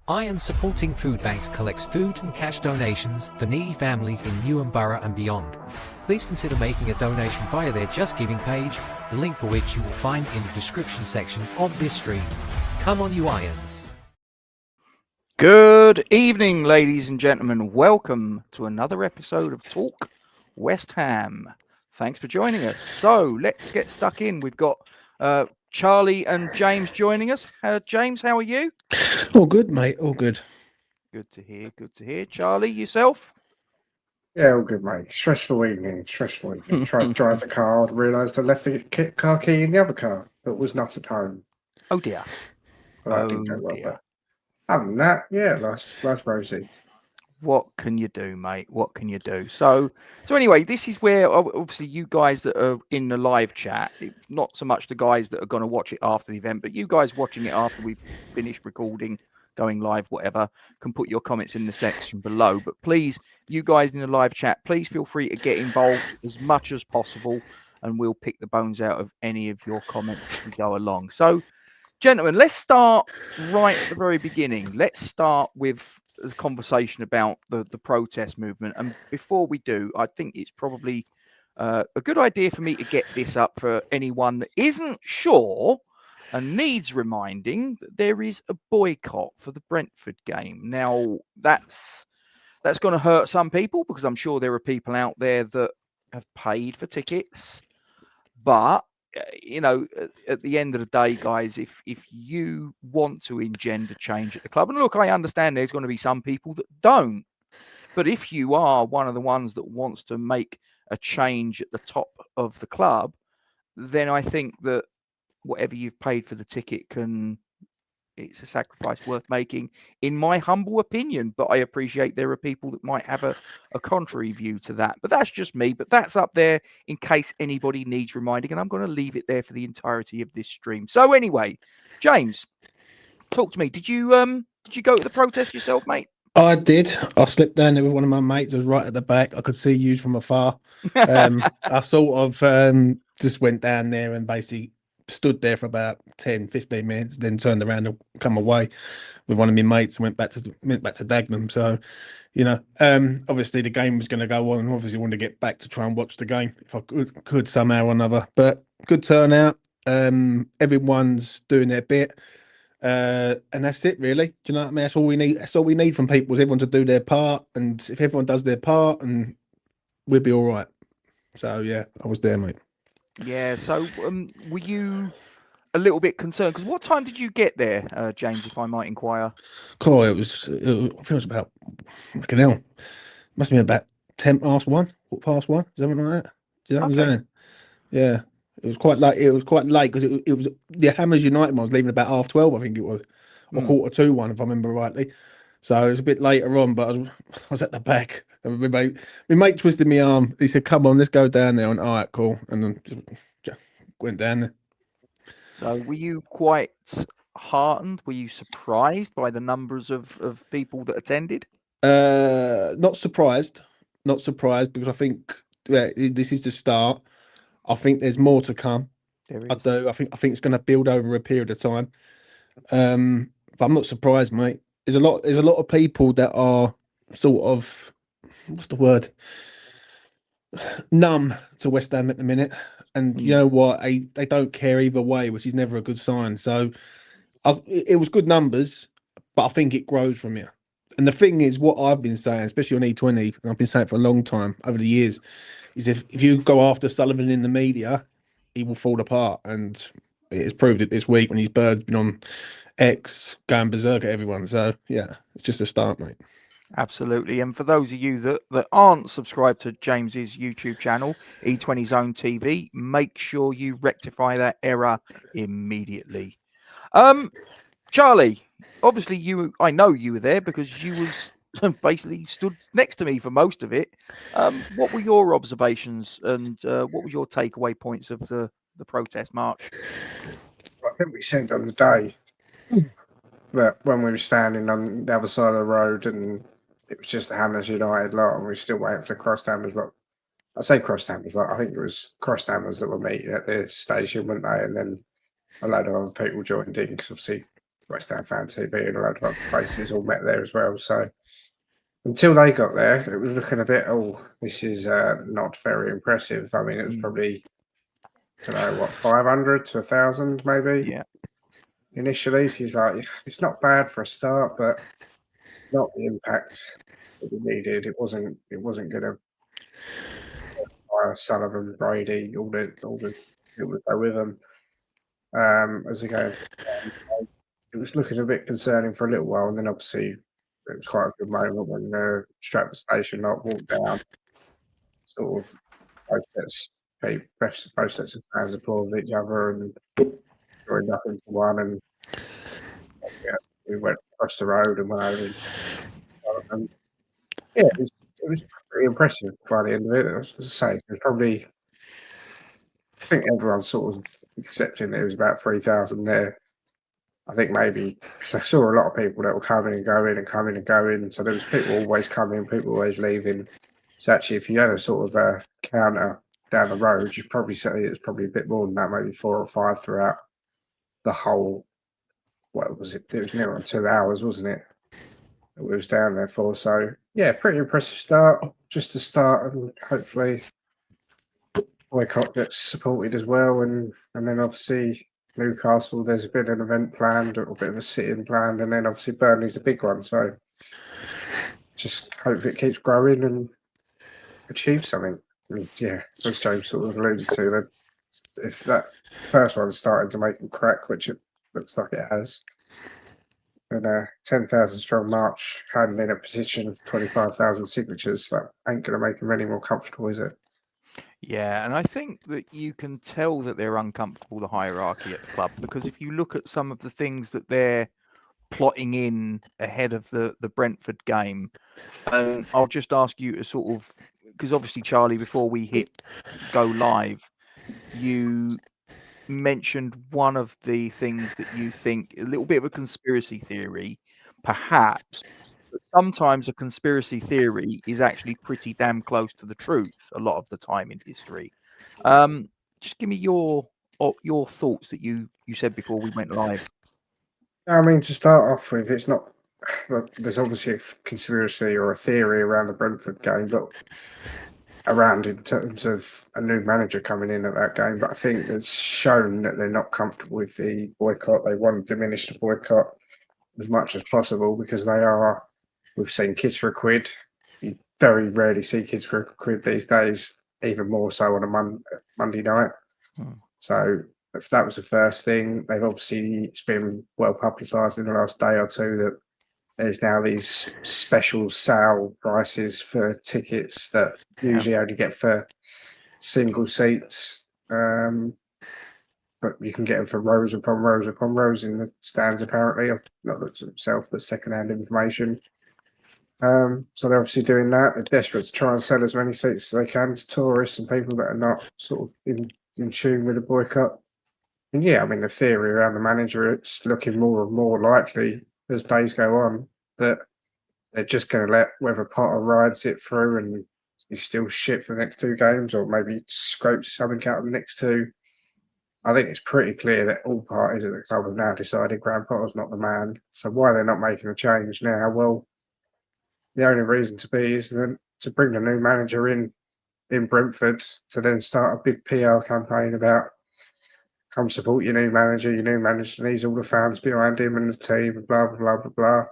Iron Supporting Food Banks collects food and cash donations for needy families in Newham Borough and beyond. Please consider making a donation via their Just Giving page, the link for which you will find in the description section of this stream. Come on, you Irons. Good evening, ladies and gentlemen. Welcome to another episode of Talk West Ham. Thanks for joining us. So let's get stuck in. We've got Charlie and James joining us. James, how are you? All good, mate. All good. Good to hear. Good to hear. Charlie, yourself? Yeah, all good, mate. Stressful evening. Tried to drive the car, realised I left the car key in the other car that was not at home. Oh dear. So that didn't go well. But other than that, yeah, life's rosy. What can you do, mate? What can you do? So anyway, this is where obviously you guys that are in the live chat, not so much the guys that are going to watch it after the event, but you guys watching it after we've finished recording, going live, whatever, can put your comments in the section below. But please, you guys in the live chat, please feel free to get involved as much as possible, and we'll pick the bones out of any of your comments as we go along. So, gentlemen, let's start right at the very beginning. Let's start with a conversation about the protest movement. And before we do, I think it's probably a good idea for me to get this up for anyone that isn't sure and needs reminding that there is a boycott for the Brentford game. Now, that's going to hurt some people, because I'm sure there are people out there that have paid for tickets. But you know, at the end of the day, guys, if you want to engender change at the club, and look, I understand there's going to be some people that don't, but if you are one of the ones that wants to make a change at the top of the club, then I think that whatever you've paid for the ticket it's a sacrifice worth making, in my humble opinion. But I appreciate there are people that might have a contrary view to that. But that's just me. But that's up there in case anybody needs reminding. And I'm going to leave it there for the entirety of this stream. So anyway, James, talk to me. Did you go to the protest yourself, mate? I did. I slipped down there with one of my mates. It was right at the back. I could see you from afar. I sort of just went down there and basically stood there for about 10, 15 minutes, then turned around and come away with one of my mates and went back to Dagenham. So, you know, obviously the game was going to go on, and obviously wanted to get back to try and watch the game if I could somehow or another. But good turnout. Everyone's doing their bit. And that's it, really. Do you know what I mean? That's all we need. That's all we need from people, is everyone to do their part. And if everyone does their part, and we'll be all right. So yeah, I was there, mate. Yeah. So were you a little bit concerned? Because what time did you get there, James, if I might inquire? Cool. I think it was about, fucking hell, must have been about 10 past 1, quarter past 1, something like that. Do you know what I'm saying? Yeah. It was quite late. It was quite late because it was the Hammers United one was leaving about 12:30, I think it was, or 1:45, if I remember rightly. So it was a bit later on, but I was at the back. And my mate twisted my arm. He said, "Come on, let's go down there." And all right, cool. And then just went down there. So were you quite heartened? Were you surprised by the numbers of people that attended? Not surprised. Not surprised, because I think this is the start. I think there's more to come. I do. I think it's going to build over a period of time. But I'm not surprised, mate. There's a lot of people that are sort of, what's the word, numb to West Ham at the minute, and you know what? They don't care either way, which is never a good sign. So it was good numbers, but I think it grows from here. And the thing is, what I've been saying, especially on E20, and I've been saying it for a long time over the years, is if you go after Sullivan in the media, he will fall apart. And it has proved it this week when his bird's been on X going berserk at everyone. So yeah, it's just a start, mate. Absolutely. And for those of you that aren't subscribed to James's YouTube channel, E20 Zone TV, make sure you rectify that error immediately. Charlie, obviously I know you were there because you was basically stood next to me for most of it. What were your observations, and what were your takeaway points of the protest march? I think we said on the day that when we were standing on the other side of the road and it was just the Hammers United lot, and we were still waiting for the Crossed Hammers lot. I say Crossed Hammers lot, I think it was Crossed Hammers that were meeting at the station, weren't they? And then a load of other people joined in, because obviously West Ham Fan TV and a load of other places all met there as well. So until they got there, it was looking a bit, this is not very impressive. I mean, it was probably, I don't know, what, 500 to 1,000 maybe? Yeah. Initially, so he's like, it's not bad for a start, but not the impact that we needed. It wasn't going to fire Sullivan, Brady, all the people that go with them. As they go, it was looking a bit concerning for a little while, and then obviously it was quite a good moment when Stratford Station lot walked down, sort of both sets of fans applauded each other and joined up into one, and we went across the road and went over. And it was pretty impressive by the end of it. As I say, it was probably, I think everyone's sort of accepting that it was about 3,000 there. I think maybe because I saw a lot of people that were coming and going and coming and going. So there was people always coming, people always leaving. So actually, if you had a sort of a counter down the road, you'd probably say it was probably a bit more than that, maybe 4 or 5 throughout the whole. What was it? It was near on 2 hours, wasn't it? That we was down there for. So yeah, pretty impressive start. Just to start, and hopefully boycott gets supported as well, and then obviously Newcastle, there's a bit of an event planned, or a bit of a sit-in planned, and then obviously Burnley's the big one. So just hope it keeps growing and achieves something. And yeah, as James sort of alluded to, that if that first one's starting to make them crack, which it looks like it has, and 10,000 strong march handing in a petition of 25,000 signatures, that ain't going to make them any more comfortable, is it? Yeah, and I think that you can tell that they're uncomfortable, the hierarchy at the club, because if you look at some of the things that they're plotting in ahead of the Brentford game, I'll just ask you to sort of, because obviously, Charlie, before we hit go live, you mentioned one of the things that you think, a little bit of a conspiracy theory, perhaps. But sometimes a conspiracy theory is actually pretty damn close to the truth a lot of the time in history. Just give me your thoughts that you said before we went live. I mean, to start off with, it's not. There's obviously a conspiracy or a theory around the Brentford game, but around in terms of a new manager coming in at that game. But I think it's shown that they're not comfortable with the boycott. They want to diminish the boycott as much as possible because they are. We've seen kids for a quid. You very rarely see kids for a quid these days, even more so on a Monday night. So if that was the first thing, they've obviously, it's been well publicised in the last day or two that there's now these special sale prices for tickets that usually only get for single seats. But you can get them for rows upon rows upon rows in the stands, apparently. I've not looked at myself, but second-hand information. So they're obviously doing that. They're desperate to try and sell as many seats as they can to tourists and people that are not sort of in tune with the boycott. And yeah, I mean, the theory around the manager, it's looking more and more likely as days go on that they're just going to let whether Potter rides it through and he's still shit for the next 2 games, or maybe scrapes something out of the next 2. I think it's pretty clear that all parties at the club have now decided Graham Potter's not the man. So why they're not making a change now? Well, the only reason to be is then to bring the new manager in Brentford to then start a big PR campaign about come support your new manager needs all the fans behind him and the team, and blah, blah, blah, blah,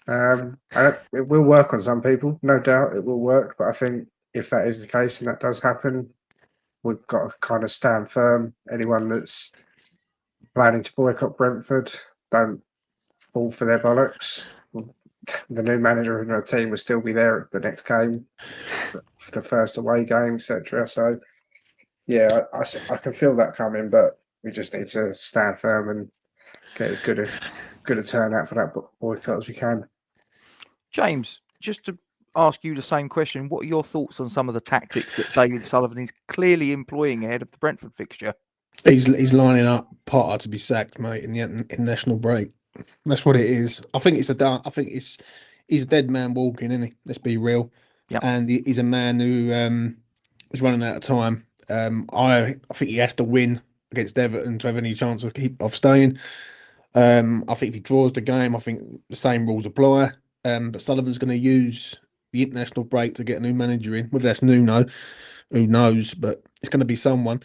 blah. It will work on some people, no doubt it will work. But I think if that is the case and that does happen, we've got to kind of stand firm. Anyone that's planning to boycott Brentford, don't fall for their bollocks. The new manager and the team will still be there at the next game, the first away game, etc. So, yeah, I can feel that coming, but we just need to stand firm and get as good a turnout for that boycott as we can. James, just to ask you the same question, what are your thoughts on some of the tactics that David Sullivan is clearly employing ahead of the Brentford fixture? He's lining up Potter to be sacked, mate, in the international break. That's what it is. I think he's a dead man walking, isn't he? Let's be real. Yep. And he's a man who is running out of time. I think he has to win against Everton to have any chance of staying. I think if he draws the game, I think the same rules apply. But Sullivan's going to use the international break to get a new manager in. Whether that's Nuno, who knows? But it's going to be someone.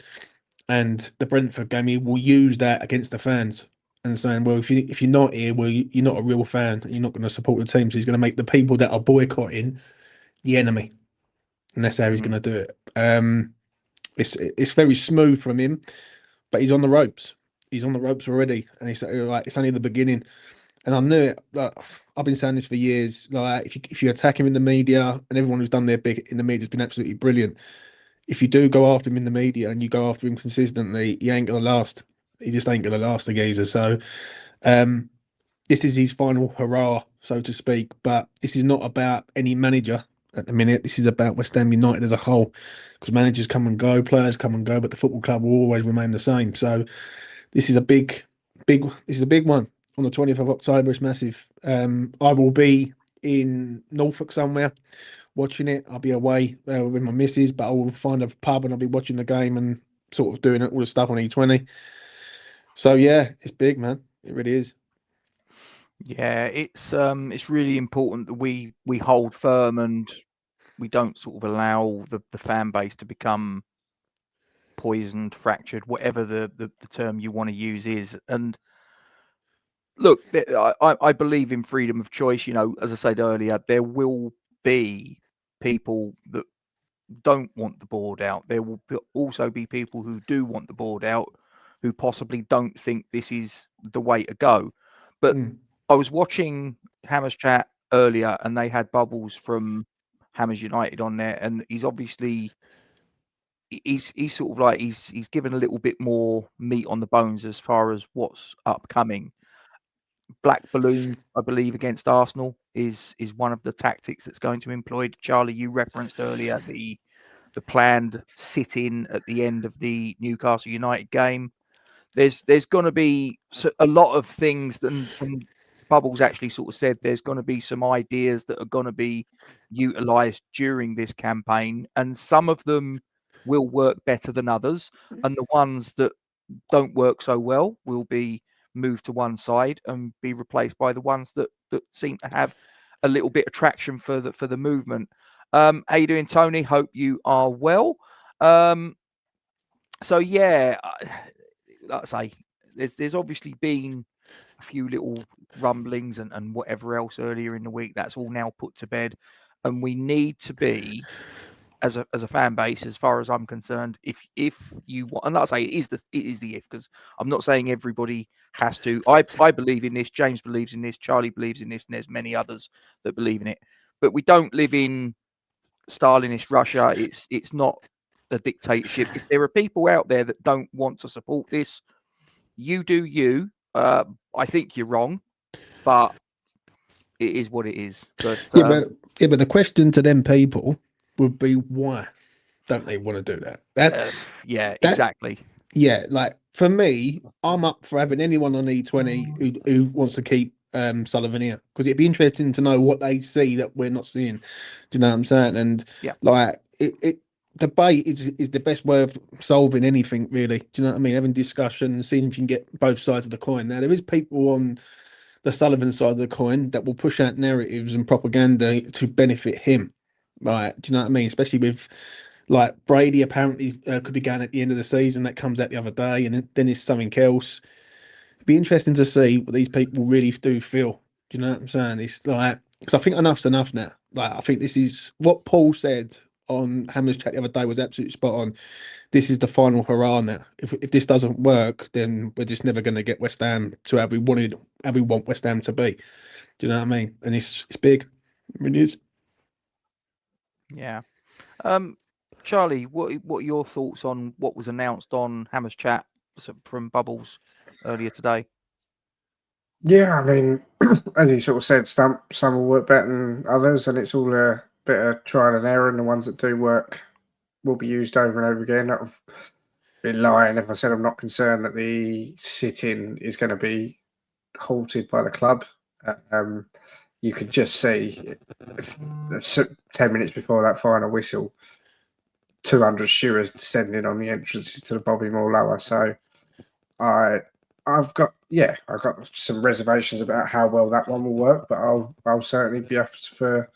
And the Brentford game, he will use that against the fans and saying, well, if you're not here, well, you're not a real fan. You're not going to support the team. So he's going to make the people that are boycotting the enemy, and that's how he's going to do it. It's very smooth from him, but he's on the ropes. He's on the ropes already, and it's like it's only the beginning. And I knew it. Like, I've been saying this for years. Like, if you attack him in the media, and everyone who's done their bit in the media has been absolutely brilliant. If you do go after him in the media and you go after him consistently, he ain't gonna last. He just ain't gonna last, the geezer. So, this is his final hurrah, so to speak. But this is not about any manager at the minute. This is about West Ham United as a whole, because managers come and go, players come and go, but the football club will always remain the same. So, this is a big one on the 20th of October. It's massive. I will be in Norfolk somewhere watching it. I'll be away with my missus, but I will find a pub and I'll be watching the game and sort of doing all the stuff on E20. So yeah, it's big, man. It really is. Yeah, it's really important that we hold firm and we don't sort of allow the fan base to become poisoned, fractured, whatever the term you want to use is. And look, I believe in freedom of choice. You know, as I said earlier, there will be people that don't want the board out. There will also be people who do want the board out, who possibly don't think this is the way to go. But I was watching Hammers Chat earlier, and they had Bubbles from Hammers United on there, and he's obviously he's sort of like he's given a little bit more meat on the bones as far as what's upcoming. Black balloon, I believe, against Arsenal is one of the tactics that's going to be employed. Charlie, you referenced earlier the planned sit-in at the end of the Newcastle United game. There's going to be a lot of things, and Bubbles actually sort of said there's going to be some ideas that are going to be utilised during this campaign, and some of them will work better than others, and the ones that don't work so well will be moved to one side and be replaced by the ones that seem to have a little bit of traction for the movement. How you doing, Tony? Hope you are well. So yeah, like I say, there's obviously been a few little rumblings and whatever else earlier in the week. That's all now put to bed, and we need to be, as a fan base, as far as I'm concerned, if you want, and like I say, it is the if, because I'm not saying everybody has to. I believe in this. James believes in this. Charlie believes in this, and there's many others that believe in it. But we don't live in Stalinist Russia. It's not a dictatorship. If there are people out there that don't want to support this, you do you. I think you're wrong, but it is what it is. But but the question to them people would be, why don't they want to do that? Exactly. Yeah, like for me, I'm up for having anyone on E20 who wants to keep Sullivan here, because it'd be interesting to know what they see that we're not seeing. Do you know what I'm saying? And like debate is the best way of solving anything, really. Do you know what I mean? Having discussions, seeing if you can get both sides of the coin. Now, there is people on the Sullivan side of the coin that will push out narratives and propaganda to benefit him, right? Do you know what I mean? Especially with like Brady apparently could be going at the end of the season. That comes out the other day, and then it's something else. It'd be interesting to see what these people really do feel. Do you know what I'm saying? It's like, because I think enough's enough now. Like, I think this is what Paul said on Hammers Chat the other day was absolutely spot on. This is the final hurrah now. If this doesn't work, then we're just never going to get West Ham to how we want West Ham to be. Do you know what I mean? And it's big. It really is. Yeah. Charlie, what are your thoughts on what was announced on Hammers Chat from Bubbles earlier today? Yeah, I mean, as you sort of said, some will work better than others, and it's all a bit of trial and error, and the ones that do work will be used over and over again. I've been lying if I said I'm not concerned that the sit-in is going to be halted by the club. You could just see 10 minutes before that final whistle, 200 stewards descending on the entrances to the Bobby Moore Lower. So I've got yeah, I've got some reservations about how well that one will work, but I'll certainly be up for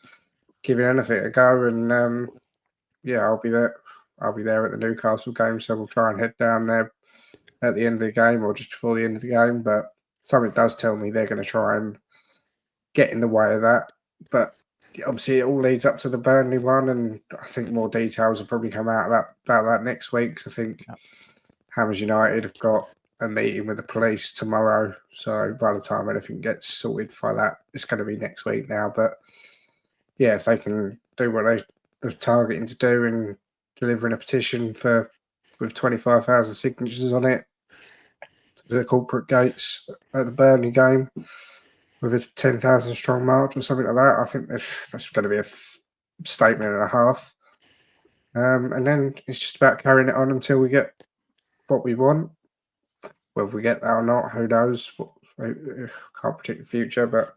giving anything a go. And yeah, I'll be there. I'll be there at the Newcastle game, so we'll try and head down there at the end of the game or just before the end of the game. But something does tell me they're going to try and get in the way of that. But obviously, it all leads up to the Burnley one, and I think more details will probably come out about that next week. Cause I think Hammers United have got a meeting with the police tomorrow, so by the time anything gets sorted for that, it's going to be next week now. But yeah, if they can do what they're targeting to do and delivering a petition with 25,000 signatures on it to the corporate gates at the Burnley game with a 10,000 strong march or something like that, I think that's going to be a statement and a half. And then it's just about carrying it on until we get what we want. Whether we get that or not, who knows? Can't predict the future, but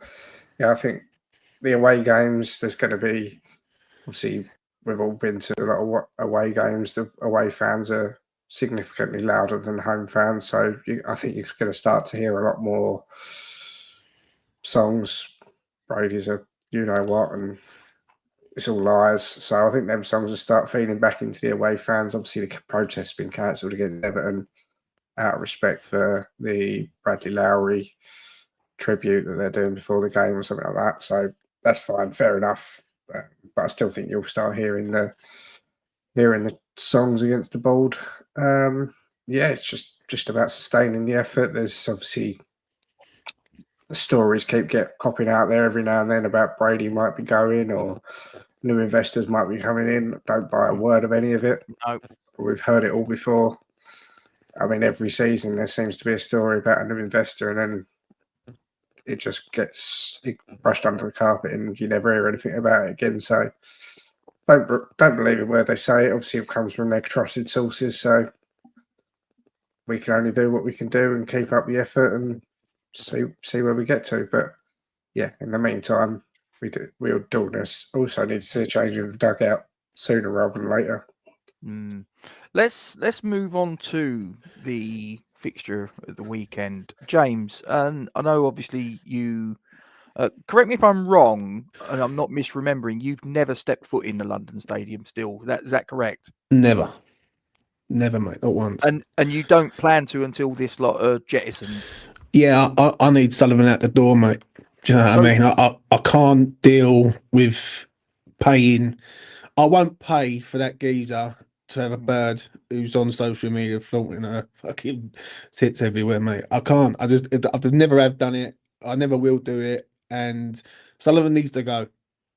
yeah, I think the away games, there's going to be, obviously, we've all been to a lot of away games. The away fans are significantly louder than home fans, so I think you're going to start to hear a lot more songs. Brady's a you know what, and it's all lies. So I think them songs will start feeding back into the away fans. Obviously, the protest has been cancelled against Everton out of respect for the Bradley Lowry tribute that they're doing before the game or something like that. So that's fine, fair enough. But I still think you'll start hearing the songs against the board. Yeah, it's just about sustaining the effort. There's obviously the stories keep popping out there every now and then about Brady might be going or new investors might be coming in. Don't buy a word of any of it. No. We've heard it all before. I mean, every season there seems to be a story about a new investor, and then it just gets brushed under the carpet, and you never hear anything about it again. So don't believe a word they say. Obviously, it comes from their trusted sources. So we can only do what we can do and keep up the effort and see where we get to. But yeah, in the meantime, we also need to see a change in the dugout sooner rather than later. Let's move on to the fixture at the weekend, James. And I know obviously you correct me if I'm wrong, and I'm not misremembering. You've never stepped foot in the London Stadium. Still, is that correct? Never, mate, not once. And you don't plan to until this lot are jettisoned. Yeah, I need Sullivan out the door, mate. Do you know what I mean? I can't deal with paying. I won't pay for that geezer to have a bird who's on social media flaunting her fucking tits everywhere, mate. I can't. I've never have done it. I never will do it. And Sullivan needs to go.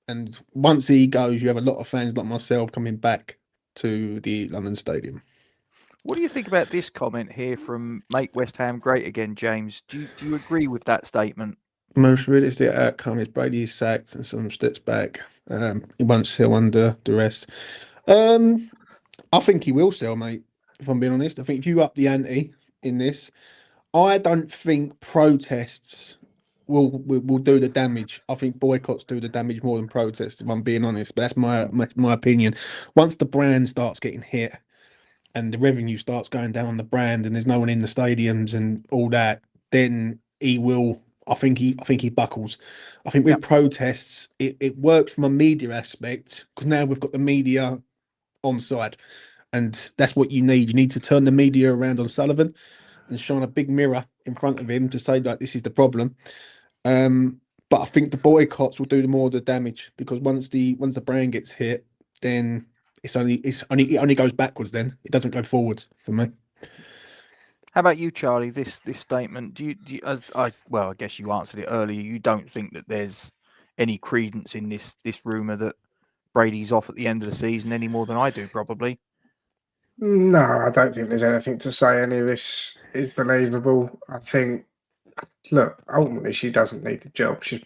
And once he goes, you have a lot of fans like myself coming back to the London Stadium. What do you think about this comment here from Make West Ham Great Again, James? Do you agree with that statement? Most realistic outcome is Brady is sacked and some steps back. He won't sell under duress. I think he will sell, mate, if I'm being honest. I think if you up the ante in this, I don't think protests will do the damage. I think boycotts do the damage more than protests, if I'm being honest. But that's my opinion. Once the brand starts getting hit and the revenue starts going down on the brand and there's no one in the stadiums and all that, then he will. I think he buckles. I think with protests, it works from a media aspect because now we've got the media on side, and that's what you need. You need to turn the media around on Sullivan and shine a big mirror in front of him to say like this is the problem. But I think the boycotts will do more of the damage because once the brand gets hit, then it only goes backwards. Then it doesn't go forwards for me. How about you, Charlie? This statement. Do you I guess you answered it earlier. You don't think that there's any credence in this rumor that Brady's off at the end of the season any more than I do, probably. No, I don't think there's anything to say any of this is believable. I think, look, ultimately she doesn't need the job. She's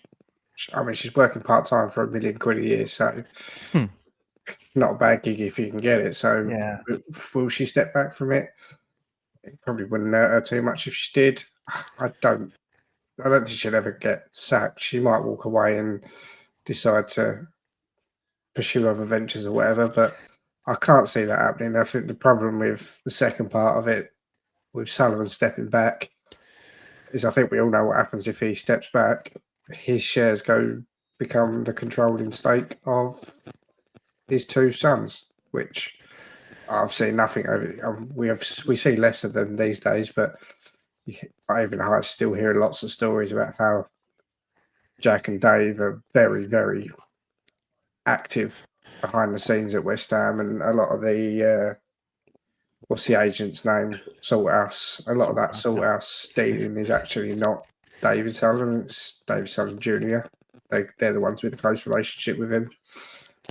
working part-time for £1 million a year, so not a bad gig if you can get it. So will she step back from it? It probably wouldn't hurt her too much if she did. I don't think she'll ever get sacked. She might walk away and decide to pursue other ventures or whatever, but I can't see that happening. I think the problem with the second part of it, with Sullivan stepping back, is I think we all know what happens if he steps back. His shares become the controlling stake of his two sons, which I've seen nothing over. We see less of them these days, but I still hear lots of stories about how Jack and Dave are very, very active behind the scenes at West Ham, and a lot of the what's the agent's name? Salthouse. A lot of that Salthouse dealing is actually not David Sullivan; it's David Sullivan Jr. They're the ones with a close relationship with him,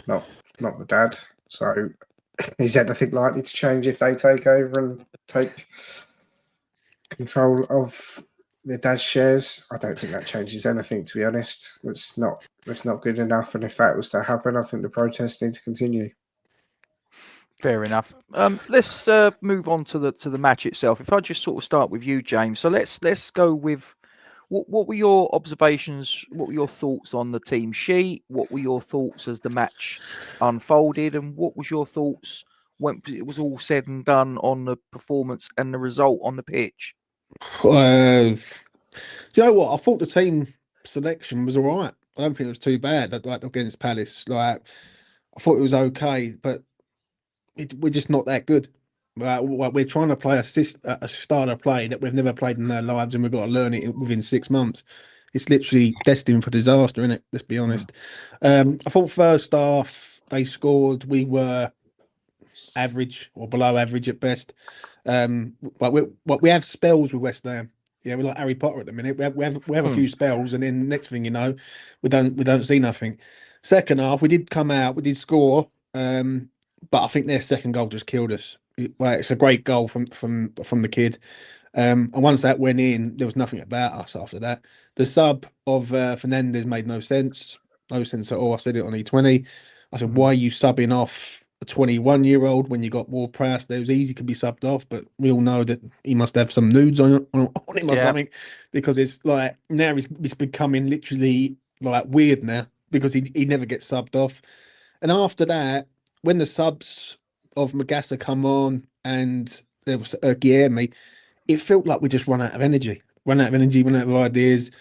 not the dad. So, is anything likely to change if they take over and take control of their dad's shares? I don't think that changes anything, to be honest. That's not good enough. And if that was to happen, I think the protests need to continue. Fair enough. Let's move on to the match itself. If I just sort of start with you, James. So let's go with what were your observations? What were your thoughts on the team sheet? What were your thoughts as the match unfolded? And what was your thoughts when it was all said and done on the performance and the result on the pitch? Do you know what? I thought the team selection was all right. I don't think it was too bad. Like against Palace, like I thought it was okay, but we're just not that good. We're trying to play a style of play that we've never played in our lives, and we've got to learn it within 6 months. It's literally destined for disaster, isn't it? Let's be honest. I thought first half they scored. We were average or below average at best. But we have spells with West Ham. Yeah, we're like Harry Potter at the minute. We have a few spells, and then next thing you know, we don't see nothing. Second half, we did come out, we did score. But I think their second goal just killed us. It's a great goal from the kid. And once that went in, there was nothing about us after that. The sub of Fernandez made no sense. No sense at all. I said it on E20. I said, why are you subbing off a 21-year-old when you got Ward-Prowse? There was easy, could be subbed off, but we all know that he must have some nudes on him or something, because it's like now it's becoming literally like weird now because he never gets subbed off. And after that, when the subs of Magassa come on and there was Guilherme, it felt like we just run out of energy, run out of ideas.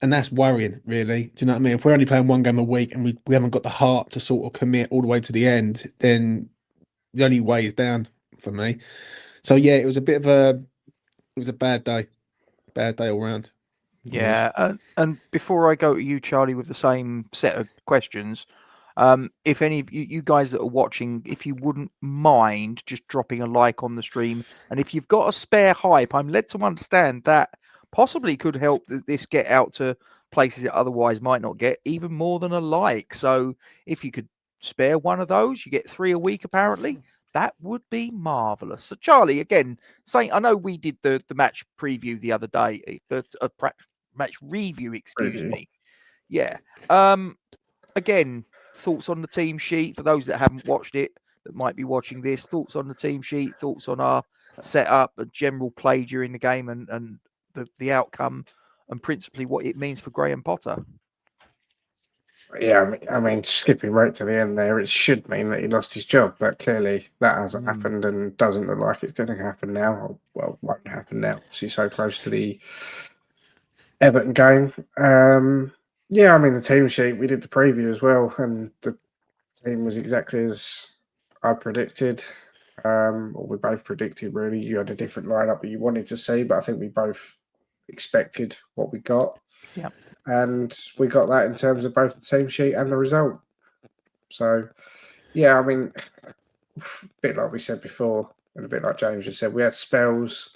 And that's worrying, really. Do you know what I mean? If we're only playing one game a week and we haven't got the heart to sort of commit all the way to the end, then the only way is down for me. So, yeah, it was a bad day all round. Yeah. And before I go to you, Charlie, with the same set of questions, if any of you guys that are watching, if you wouldn't mind just dropping a like on the stream, and if you've got a spare hype, I'm led to understand that possibly could help this get out to places it otherwise might not get, even more than a like. So if you could spare one of those, you get 3 a week apparently. That would be marvelous. So Charlie, again, saying, I know we did the match preview the other day, but match review, excuse me. Yeah. Again, thoughts on the team sheet for those that haven't watched it, that might be watching this. Thoughts on the team sheet, thoughts on our setup, a general play during the game, and the outcome, and principally what it means for Graham Potter. Yeah, I mean, skipping right to the end there, it should mean that he lost his job, but clearly that hasn't happened and doesn't look like it's going to happen now. Well, won't happen now. He's so close to the Everton game. Yeah, I mean, the team sheet, we did the preview as well, and the team was exactly as I predicted, or we both predicted, really. You had a different lineup that you wanted to see, but I think we both expected what we got. Yeah. And we got that in terms of both the team sheet and the result. So, yeah, I mean, a bit like we said before, and a bit like James just said, we had spells.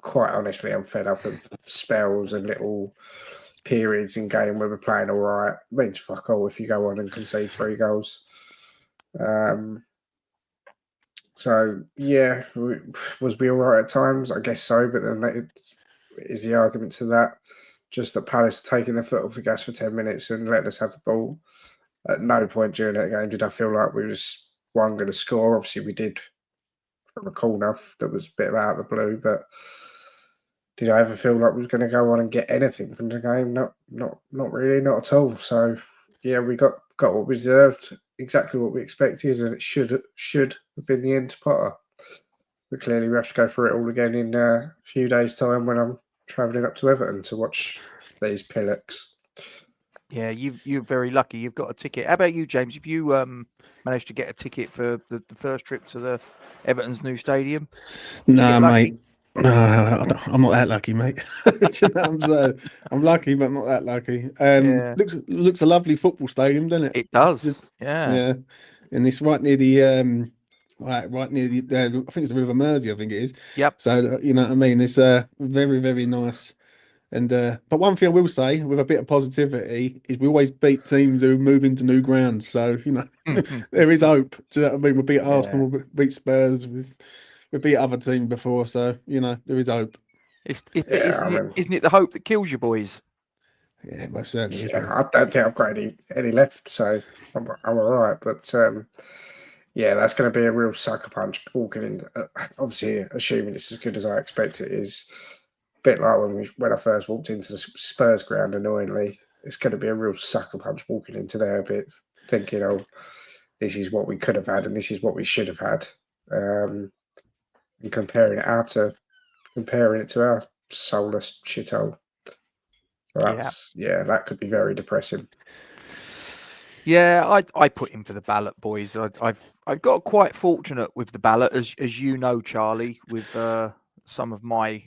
Quite honestly, I'm fed up of spells and little periods in game where we're playing all right. It means fuck all if you go on and concede 3 goals. So, yeah, was we all right at times? I guess so, but then is the argument to that just that Palace taking their foot off the gas for 10 minutes and letting us have the ball? At no point during that game did I feel like we was going to score. Obviously, we did from a corner that was a bit out of the blue, but did I ever feel like we was going to go on and get anything from the game? Not really, not at all. So, yeah, we got what we deserved, exactly what we expected, and it should have been the end to Potter. But clearly, we have to go through it all again in a few days' time when I'm travelling up to Everton to watch these pillocks. Yeah, you're very lucky. You've got a ticket. How about you, James? Have you managed to get a ticket for the first trip to the Everton's new stadium? No, lucky? mate. No, I'm not that lucky, mate. Do you know what I'm saying? I'm lucky, but not that lucky. Yeah. Looks a lovely football stadium, doesn't it? It does. Just- Yeah. Yeah, and it's right near the right near the I think it's the River Mersey, I think it is. Yep. So you know what I mean. It's very very nice. And but one thing I will say, with a bit of positivity, is we always beat teams who move into new grounds. So you know, there is hope. Do you know what I mean? We beat Arsenal, we beat Spurs, we beat other teams before. So you know, there is hope. Isn't it the hope that kills you, boys? Yeah, most certainly is. Yeah, Mate. I don't think I've got any left, so I'm all right. But yeah, that's going to be a real sucker punch walking in. Obviously, assuming it's as good as I expect it is. A bit like when I first walked into the Spurs ground. Annoyingly, it's going to be a real sucker punch walking into there. A bit thinking, oh, this is what we could have had, and this is what we should have had, and comparing it to our soulless shithole. So that's that could be very depressing. Yeah, I put in for the ballot, boys. I've got quite fortunate with the ballot, as you know, Charlie, with some of my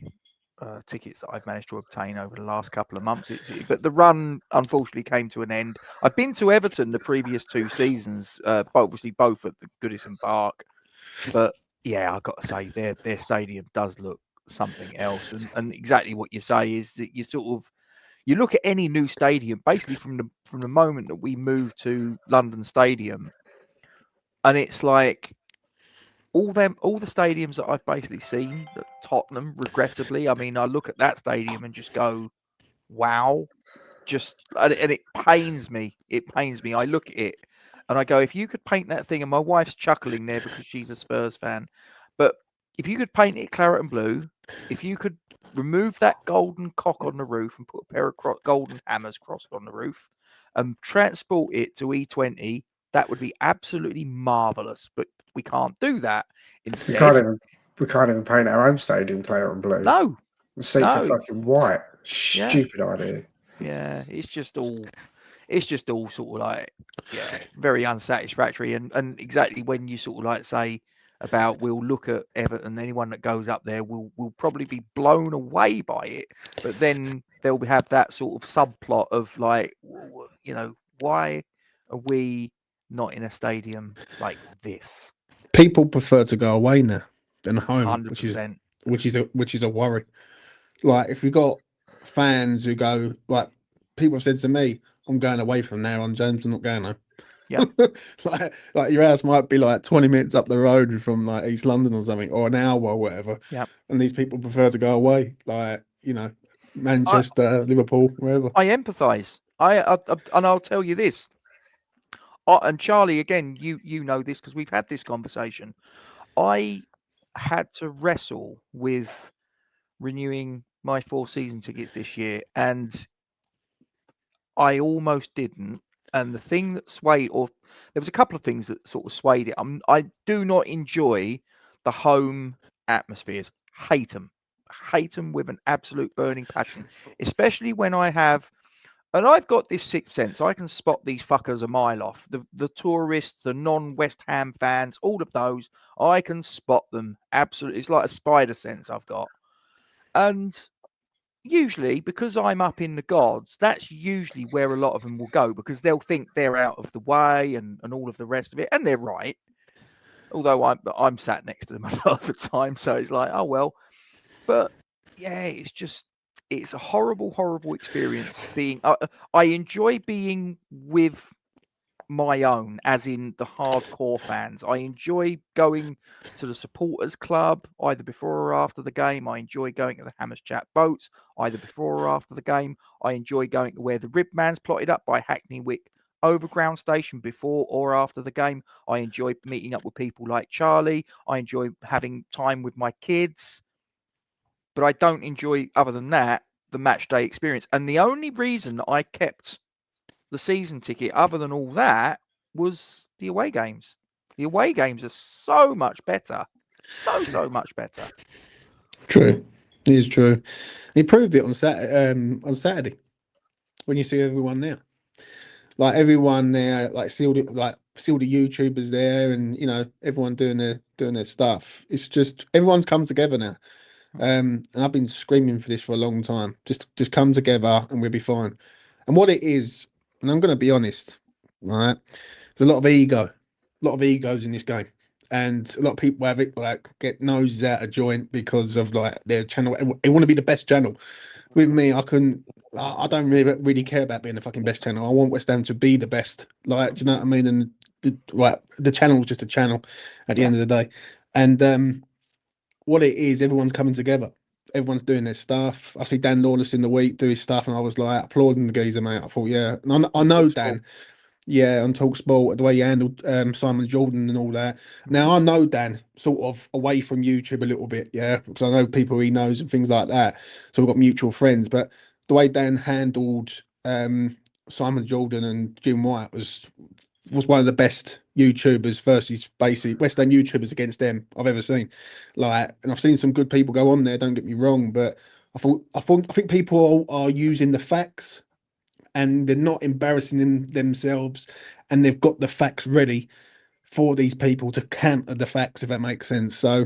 tickets that I've managed to obtain over the last couple of months. But the run unfortunately came to an end. I've been to Everton the previous 2 seasons, obviously both at the Goodison Park. But yeah, I've got to say their stadium does look something else. And exactly what you say is that you look at any new stadium, basically from the moment that we moved to London Stadium, and it's like all the stadiums that I've basically seen, that Tottenham, regrettably, I mean, I look at that stadium and just go, wow, and it pains me. It pains me. I look at it and I go, if you could paint that thing, and my wife's chuckling there because she's a Spurs fan, but if you could paint it claret and blue, if you could remove that golden cock on the roof and put a pair of golden hammers crossed on the roof and transport it to E20, that would be absolutely marvelous. But we can't do that. Instead, we can't even paint our own stadium claret and blue. No, the seats are fucking white. Stupid idea. Yeah, it's just all sort of like, very unsatisfactory. And exactly when you sort of like say about we'll look at Everton, anyone that goes up there will probably be blown away by it, but then they'll have that sort of subplot of like, you know, why are we not in a stadium like this? People prefer to go away now than home, 100%. which is a worry. Like if you've got fans who go, like people have said to me, I'm going away from now on, James, I'm not going home. Yeah. like your house might be like 20 minutes up the road from like East London or something, or an hour or whatever. Yeah. And these people prefer to go away, like, you know, Manchester, Liverpool, wherever. I empathise. And I'll tell you this. And Charlie, again, you know this because we've had this conversation. I had to wrestle with renewing my 4 season tickets this year, and I almost didn't. And the thing that swayed, or there was a couple of things that sort of swayed it. I do not enjoy the home atmospheres. Hate them with an absolute burning passion, especially when I have. And I've got this sixth sense. I can spot these fuckers a mile off. The tourists, the non-West Ham fans, all of those, I can spot them. Absolutely. It's like a spider sense I've got. And usually, because I'm up in the gods, that's usually where a lot of them will go, because they'll think they're out of the way and all of the rest of it. And they're right. Although I'm sat next to them a lot of the time. So it's like, oh, well. But yeah, it's a horrible, horrible experience being. I enjoy being with my own, as in the hardcore fans. I enjoy going to the supporters club either before or after the game. I enjoy going to the Hammers Chat boats either before or after the game. I enjoy going to where the Ribman's plotted up by Hackney Wick Overground Station before or after the game. I enjoy meeting up with people like Charlie. I enjoy having time with my kids. But I don't enjoy, other than that, the match day experience. And the only reason that I kept the season ticket, other than all that, was the away games. The away games are so much better. So much better. True. It is true. He proved it on Saturday when you see everyone there. Like everyone there, like see all the YouTubers there, and everyone doing their stuff. It's just everyone's come together now. And I've been screaming for this for a long time. Just come together and we'll be fine. And what it is, and I'm going to be honest, right? There's a lot of egos in this game, and a lot of people have it like get noses out of joint because of like their channel. They want to be the best channel. With me, I don't really care about being the fucking best channel. I want West Ham to be the best. Like, do you know what I mean? And the channel is just a channel at the end of the day. And what it is, everyone's coming together. Everyone's doing their stuff. I see Dan Lawless in the week do his stuff, and I was like applauding the geezer, mate. I thought, yeah, and I know Dan. Yeah, on TalkSport, the way he handled Simon Jordan and all that. Now I know Dan sort of away from YouTube a little bit, yeah, because I know people he knows and things like that. So we've got mutual friends. But the way Dan handled Simon Jordan and Jim White was one of the best YouTubers versus basically West Ham YouTubers against them I've ever seen. Like, and I've seen some good people go on there. Don't get me wrong, but I think people are using the facts, and they're not embarrassing themselves, and they've got the facts ready for these people to counter the facts, if that makes sense. So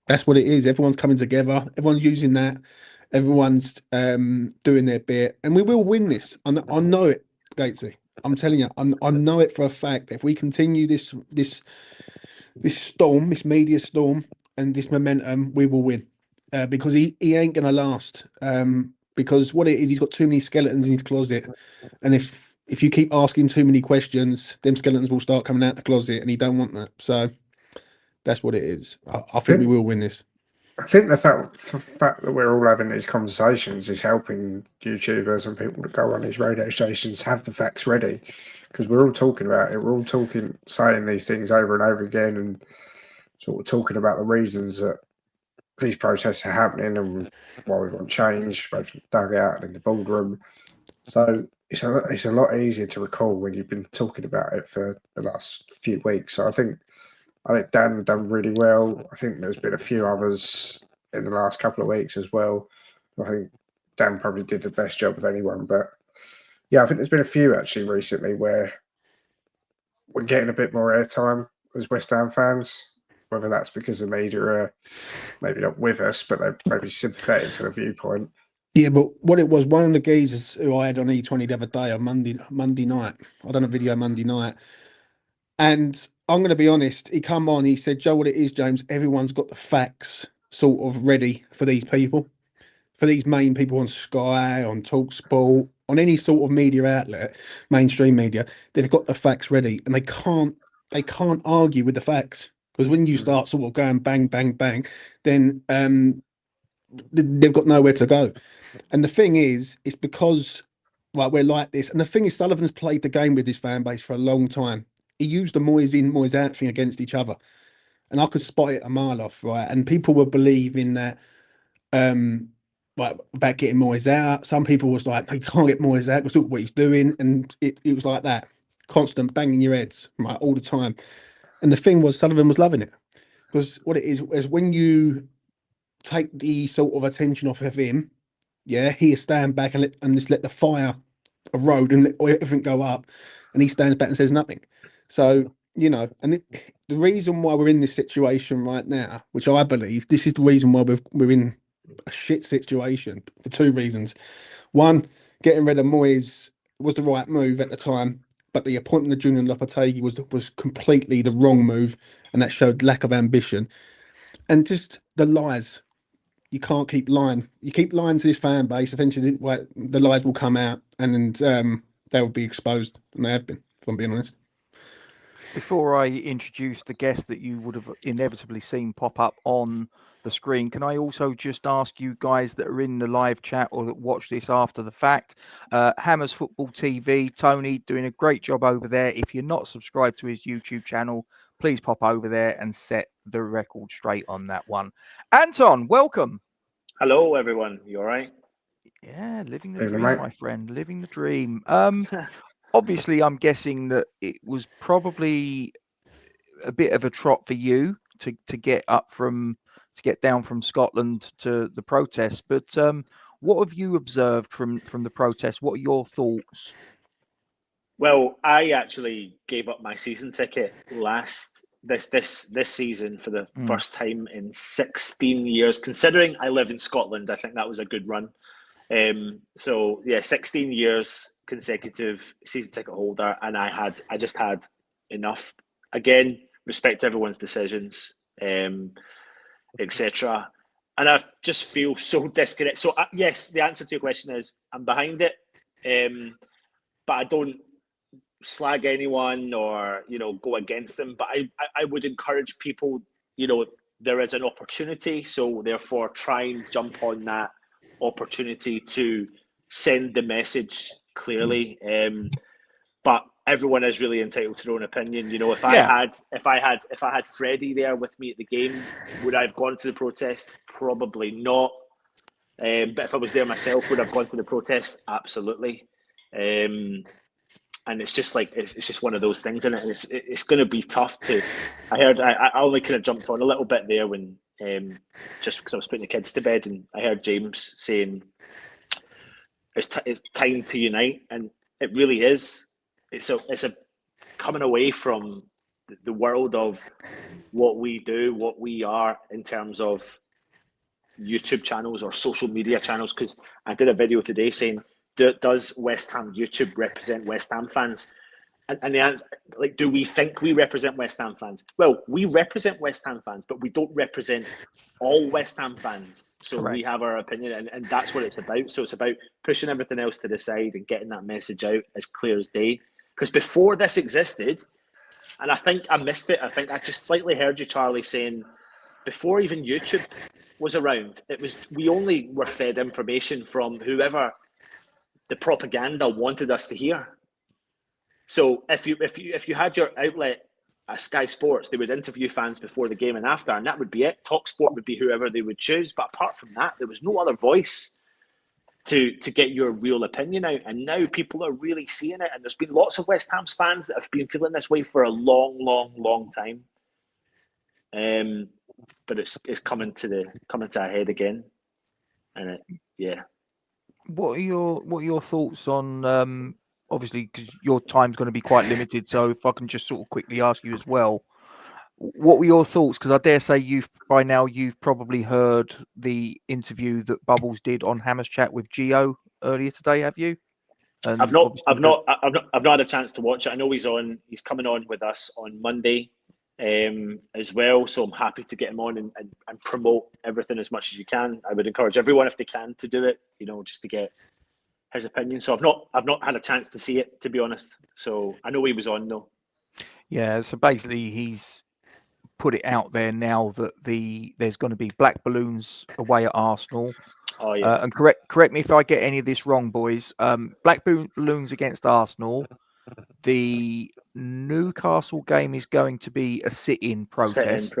that's what it is. Everyone's coming together. Everyone's using that. Everyone's doing their bit, and we will win this. I know it, Gatesy. I'm telling you, I know it for a fact. If we continue this storm, this media storm, and this momentum, we will win. Because he ain't gonna last. Because what it is, he's got too many skeletons in his closet, and if you keep asking too many questions, them skeletons will start coming out the closet, and he don't want that. So that's what it is. I think we will win this. I think the fact that we're all having these conversations is helping YouTubers and people that go on these radio stations have the facts ready, because we're all talking about it. We're all saying these things over and over again, and sort of talking about the reasons that these protests are happening and why we want change, both in the dugout and in the boardroom. So it's a lot easier to recall when you've been talking about it for the last few weeks. So I think Dan done really well. I think there's been a few others in the last couple of weeks as well. I think Dan probably did the best job of anyone. But yeah, I think there's been a few actually recently where we're getting a bit more airtime as West Ham fans. Whether that's because the media are maybe not with us, but they're maybe sympathetic to the viewpoint. Yeah, but what it was, one of the geezers who I had on E20 the other day on Monday night, I done a video Monday night, and I'm going to be honest, he come on, he said, Joe, what it is, James, everyone's got the facts sort of ready for these people, for these main people on Sky, on TalkSport, on any sort of media outlet, mainstream media, they've got the facts ready, and they can't argue with the facts. Because when you start sort of going bang, bang, bang, then they've got nowhere to go. And the thing is, it's because we're like this. And the thing is, Sullivan's played the game with his fan base for a long time. He used the Moyes in, Moyes out thing against each other. And I could spot it a mile off, right? And people were believing that about getting Moyes out. Some people was like, no, you can't get Moyes out because look what he's doing. And it was like that. Constant banging your heads, right, all the time. And the thing was, Sullivan was loving it, because what it is when you take the sort of attention off of him, yeah, he stand back and just let the fire erode and let everything go up, and he stands back and says nothing. So and the reason why we're in this situation right now, which I believe this is the reason why we're in a shit situation, for two reasons. One, getting rid of Moyes was the right move at the time. But the appointment of Julian Lopetegui was completely the wrong move, and that showed lack of ambition and just the lies. You can't keep lying. You keep lying to this fan base. Eventually, the lies will come out, and they will be exposed, and they have been. If I'm being honest. Before I introduce the guest that you would have inevitably seen pop up on the screen, can I also just ask you guys that are in the live chat or that watch this after the fact, Hammers Football TV, Tony doing a great job over there. If you're not subscribed to his YouTube channel, please pop over there and set the record straight on that one. Anton, welcome. Hello, everyone. You all right? Yeah, living the Hey, dream, mate. my friend, living the dream. Obviously, I'm guessing that it was probably a bit of a trot for you to get up from get down from Scotland to the protest. But what have you observed from the protest? What are your thoughts? Well, I actually gave up my season ticket this season for the first time in 16 years. Considering I live in Scotland, I think that was a good run. So yeah, 16 years consecutive season ticket holder, and I just had enough. Again, respect everyone's decisions, etc. And I just feel so disconnected. So yes, the answer to your question is I'm behind it, but I don't slag anyone or go against them. But I would encourage people. There is an opportunity, so therefore try and jump on that opportunity to send the message clearly. But everyone is really entitled to their own opinion. If I had Freddie there with me at the game, would I have gone to the protest? Probably not. But if I was there myself, would I have gone to the protest? Absolutely. And it's just it's just one of those things, and it's going to be tough to. I only kind of jumped on a little bit there when just because I was putting the kids to bed, and I heard James saying it's time to unite, and it really is. It's a coming away from the world of what we do, what we are in terms of YouTube channels or social media channels. Because I did a video today saying, does West Ham YouTube represent West Ham fans? And the answer, do we think we represent West Ham fans? Well, we represent West Ham fans, but we don't represent all West Ham fans. So Correct. We have our opinion, and that's what it's about. So it's about pushing everything else to the side and getting that message out as clear as day. Because before this existed, and I think I missed it, I think I just slightly heard you, Charlie, saying before even YouTube was around, we only were fed information from whoever the propaganda wanted us to hear. So if you had your outlet at Sky Sports, they would interview fans before the game and after, and that would be it. TalkSport would be whoever they would choose. But apart from that, there was no other voice to get your real opinion out. And now people are really seeing it. And there's been lots of West Ham's fans that have been feeling this way for a long, long, long time. But it's coming to a head again. And What are your thoughts on obviously, because your time's going to be quite limited, so if I can just sort of quickly ask you as well, what were your thoughts? Because I dare say you've probably heard the interview that Bubbles did on Hammers Chat with Gio earlier today, have you? And I've not had a chance to watch it. I know he's coming on with us on Monday as well, so I'm happy to get him on and promote everything as much as you can. I would encourage everyone, if they can, to do it, just to get his opinion. So I've not had a chance to see it, to be honest. So I know he was on though. Yeah, so basically he's put it out there now that there's going to be black balloons away at Arsenal. Oh yeah. And correct me if I get any of this wrong, boys. Black balloons against Arsenal. The Newcastle game is going to be a sit-in protest,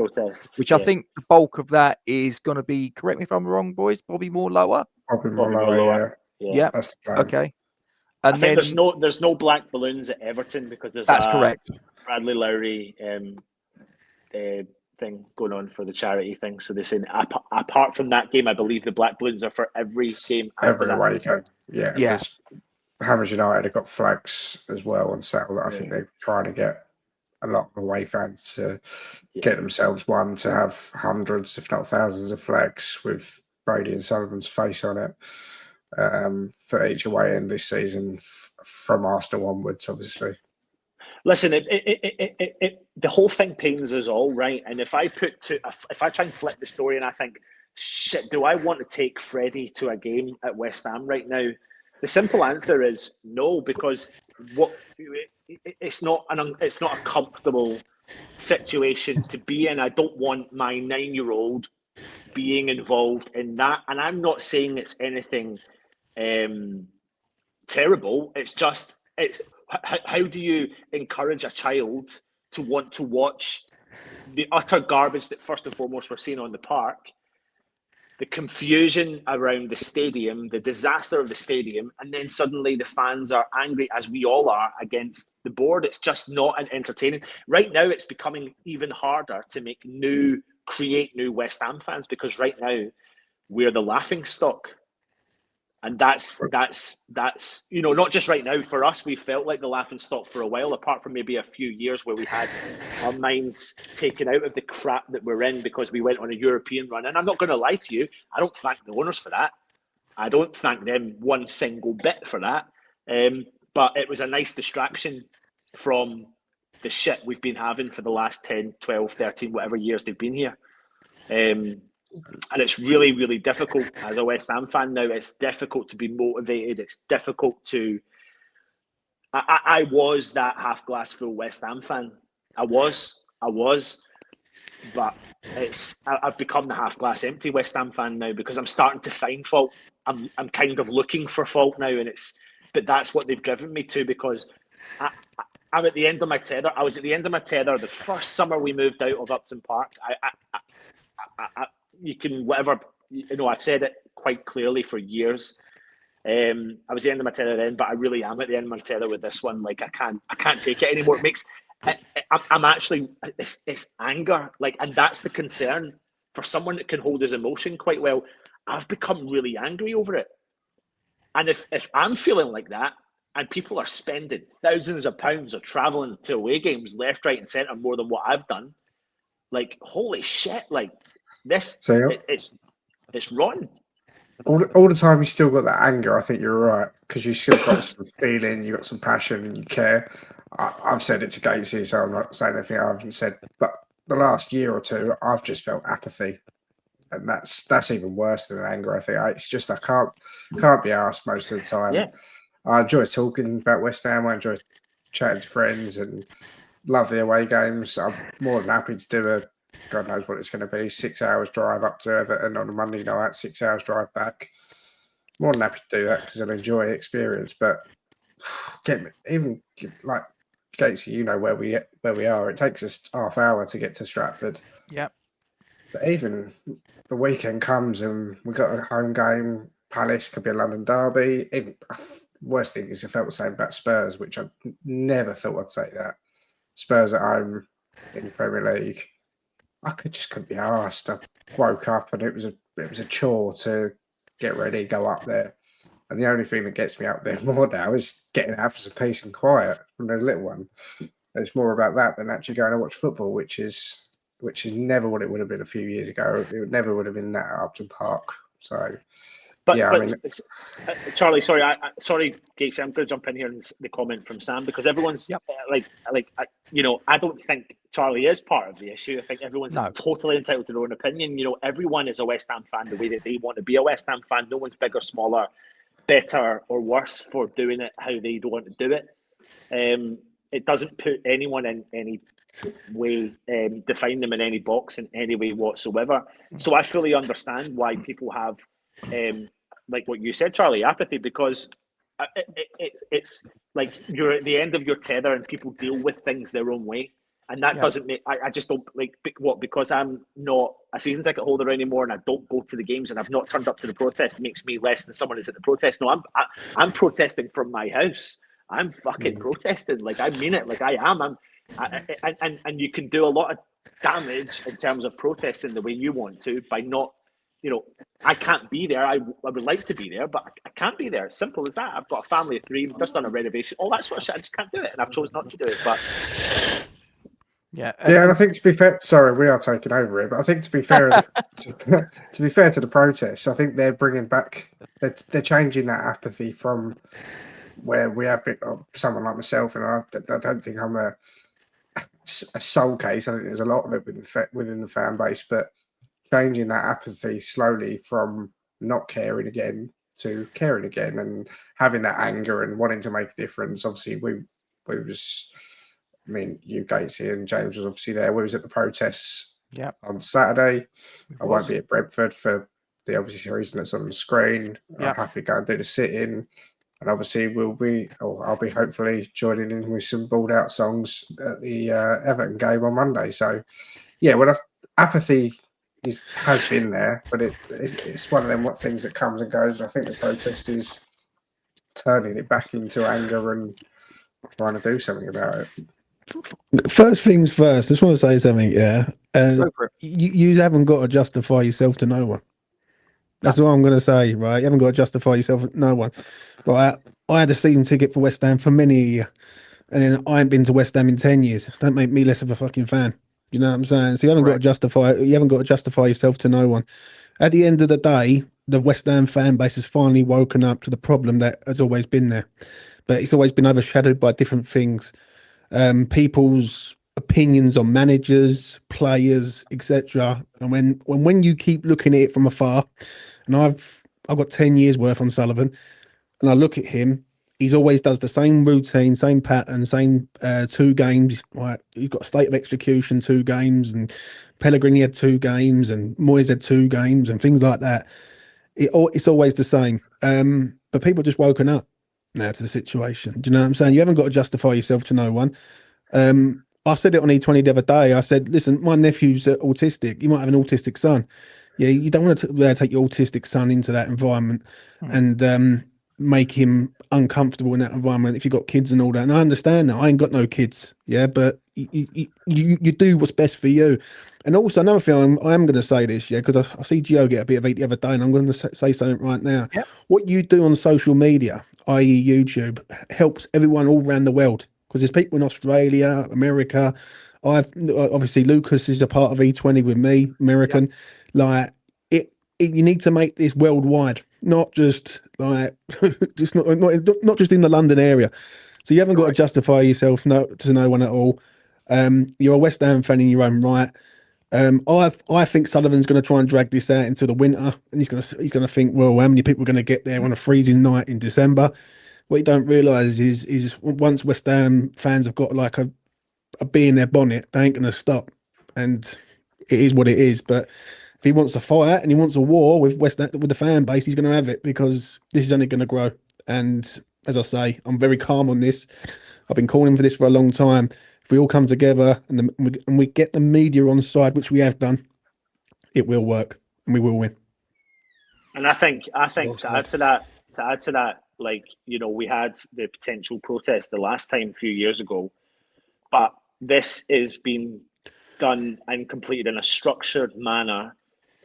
which I think the bulk of that is going to be, correct me if I'm wrong, boys, probably more lower. Probably more lower. Yeah. That's the plan. Okay. And I think there's no black balloons at Everton because there's correct. Bradley Lowry thing going on for the charity thing. So they're saying apart from that game, I believe the black balloons are for every game. Every away game. Yeah. Hammers United have got flags as well on Saturday. I think they're trying to get a lot of away fans to get themselves one, to have hundreds, if not thousands, of flags with Brady and Sullivan's face on it for each away end this season from Arsenal onwards, obviously. Listen, the whole thing pains us all, right? And if I try and flip the story and I think, shit, do I want to take Freddie to a game at West Ham right now? The simple answer is no, because it's not a comfortable situation to be in. I don't want my 9-year-old being involved in that, and I'm not saying it's anything terrible. It's just how do you encourage a child to want to watch the utter garbage that first and foremost we're seeing on the park? The confusion around the stadium, the disaster of the stadium, and then suddenly the fans are angry, as we all are, against the board. It's just not an entertaining. Right now, it's becoming even harder to make new create new West Ham fans, because right now we're the laughing stock. And that's you know, not just right now. For us, we felt like the laughing stock for a while, apart from maybe a few years where we had our minds taken out of the crap that we're in because we went on a European run. And I'm not going to lie to you, I don't thank the owners for that. I don't thank them one single bit for that. But it was a nice distraction from the shit we've been having for the last 10, 12, 13, whatever years they've been here. And it's really, really difficult as a West Ham fan now. It's difficult to be motivated. It's difficult to... I was that half glass full West Ham fan. I was. But I've become the half glass empty West Ham fan now, because I'm starting to find fault. I'm kind of looking for fault now, but that's what they've driven me to, because I'm at the end of my tether. I was at the end of my tether the first summer we moved out of Upton Park. You can, whatever, you know, I've said it quite clearly for years. I was at the end of my tether then, but I really am at the end of my tether with this one. Like, I can't take it anymore. It makes, I'm actually, it's anger. Like, and that's the concern for someone that can hold his emotion quite well. I've become really angry over it. And if I'm feeling like that, and people are spending thousands of pounds of traveling to away games left, right, and centre more than what I've done, like, holy shit, like, this, So, it's rotten. all the time you still got that anger. I think you're right, because you still got some feeling, you got some passion, and you care. I've said it to Gatesy, so I'm not saying anything I haven't said. But the last year or two, I've just felt apathy, and that's even worse than anger. I think it's just I can't be asked most of the time. Yeah. I enjoy talking about West Ham. I enjoy chatting to friends and love the away games. I'm more than happy to do God knows what it's going to be, 6 hours drive up to Everton on a Monday night, 6 hours drive back. More than happy to do that because I'll enjoy the experience. But even like Gatesy, you know where we are. It takes us half hour to get to Stratford. Yep. But even the weekend comes and we got a home game. Palace could be a London derby. Even worst thing is I felt the same about Spurs, which I never thought I'd say that. Spurs at home in the Premier League. I couldn't be asked. I woke up and it was a chore to get ready, go up there. And the only thing that gets me up there more now is getting out for some peace and quiet from the little one. It's more about that than actually going to watch football, which is never what it would have been a few years ago. It never would have been that at Upton Park. So, But, yeah, but I mean, Charlie, sorry, sorry, Gatesy, I'm going to jump in here in the comment from Sam, because everyone's you know, I don't think Charlie is part of the issue. I think everyone's totally entitled to their own opinion. You know, everyone is a West Ham fan the way that they want to be a West Ham fan. No one's bigger, smaller, better or worse for doing it how they want to do it. It doesn't put anyone in any way, define them in any box in any way whatsoever. So I fully understand why people have, like what you said, Charlie, apathy, because it's like you're at the end of your tether and people deal with things their own way. And that doesn't make, I just don't like, what, because I'm not a season ticket holder anymore and I don't go to the games and I've not turned up to the protest, it makes me less than someone who's at the protest. No, I'm protesting from my house. I'm fucking protesting. Like, I mean it. Like, I am. And you can do a lot of damage in terms of protesting the way you want to by not, you know, I can't be there. I would like to be there, but I can't be there. It's simple as that. I've got a family of 3, just done a renovation, all that sort of shit. I just can't do it. And I've chosen not to do it. But yeah, and I think to be fair, sorry, we are taking over it, but I think to be fair, to be fair to the protests, I think they're bringing back, they're changing that apathy from where we have been. Someone like myself, and I don't think I'm a sole case. I think there's a lot of it within the fan base, but changing that apathy slowly from not caring again to caring again, and having that anger and wanting to make a difference. Obviously, we was. I mean, you guys here and James was obviously there. We was at the protests on Saturday. I won't be at Brentford for the obvious reason that's on the screen. I'll happily go and do the sit-in. And obviously I'll be hopefully joining in with some balled out songs at the Everton game on Monday. So, yeah, apathy has been there, but it's one of them things that comes and goes. I think the protest is turning it back into anger and trying to do something about it. First things first, I just want to say something, Go for it. You haven't got to justify yourself to no one. That's what I'm going to say, right? You haven't got to justify yourself to no one. Right? I had a season ticket for West Ham for many a year, and then I ain't been to West Ham in 10 years. Don't make me less of a fucking fan. You know what I'm saying? So you haven't got to justify. You haven't got to justify yourself to no one. At the end of the day, the West Ham fan base has finally woken up to the problem that has always been there, but it's always been overshadowed by different things. People's opinions on managers, players, etc. And when you keep looking at it from afar, and I've got 10 years worth on Sullivan, and I look at him, he's always does the same routine, same pattern, same 2 games. Right, you've got State of Execution 2 games, and Pellegrini had 2 games, and Moyes had 2 games, and things like that. It's always the same. But people just woken up now to the situation. Do you know what I'm saying? You haven't got to justify yourself to no one. I said it on E20 the other day. I said, listen, my nephew's autistic. You might have an autistic son. Yeah, you don't want to take your autistic son into that environment and make him uncomfortable in that environment if you've got kids and all that. And I understand that. I ain't got no kids. Yeah, but you do what's best for you. And also another thing, I am going to say this, yeah, because I see Gio get a bit of heat the other day, and I'm going to say something right now. Yep. What you do on social media, i.e. YouTube, helps everyone all around the world. Because there's people in Australia, America. Obviously Lucas is a part of E20 with me, American. Yep. Like you need to make this worldwide, not just like just not just in the London area. So you haven't got to justify yourself to no one at all. You're a West Ham fan in your own right. I think Sullivan's going to try and drag this out into the winter, and he's going to think, well, how many people are going to get there on a freezing night in December? What you don't realise is once West Ham fans have got like a bee in their bonnet, they ain't going to stop. And it is what it is. But if he wants to fight and he wants a war with with the fan base, he's going to have it, because this is only going to grow. And as I say, I'm very calm on this. I've been calling for this for a long time. If we all come together and we get the media on side, which we have done, it will work and we will win. And I think to add to that, like, you know, we had the potential protest the last time a few years ago, but this is being done and completed in a structured manner,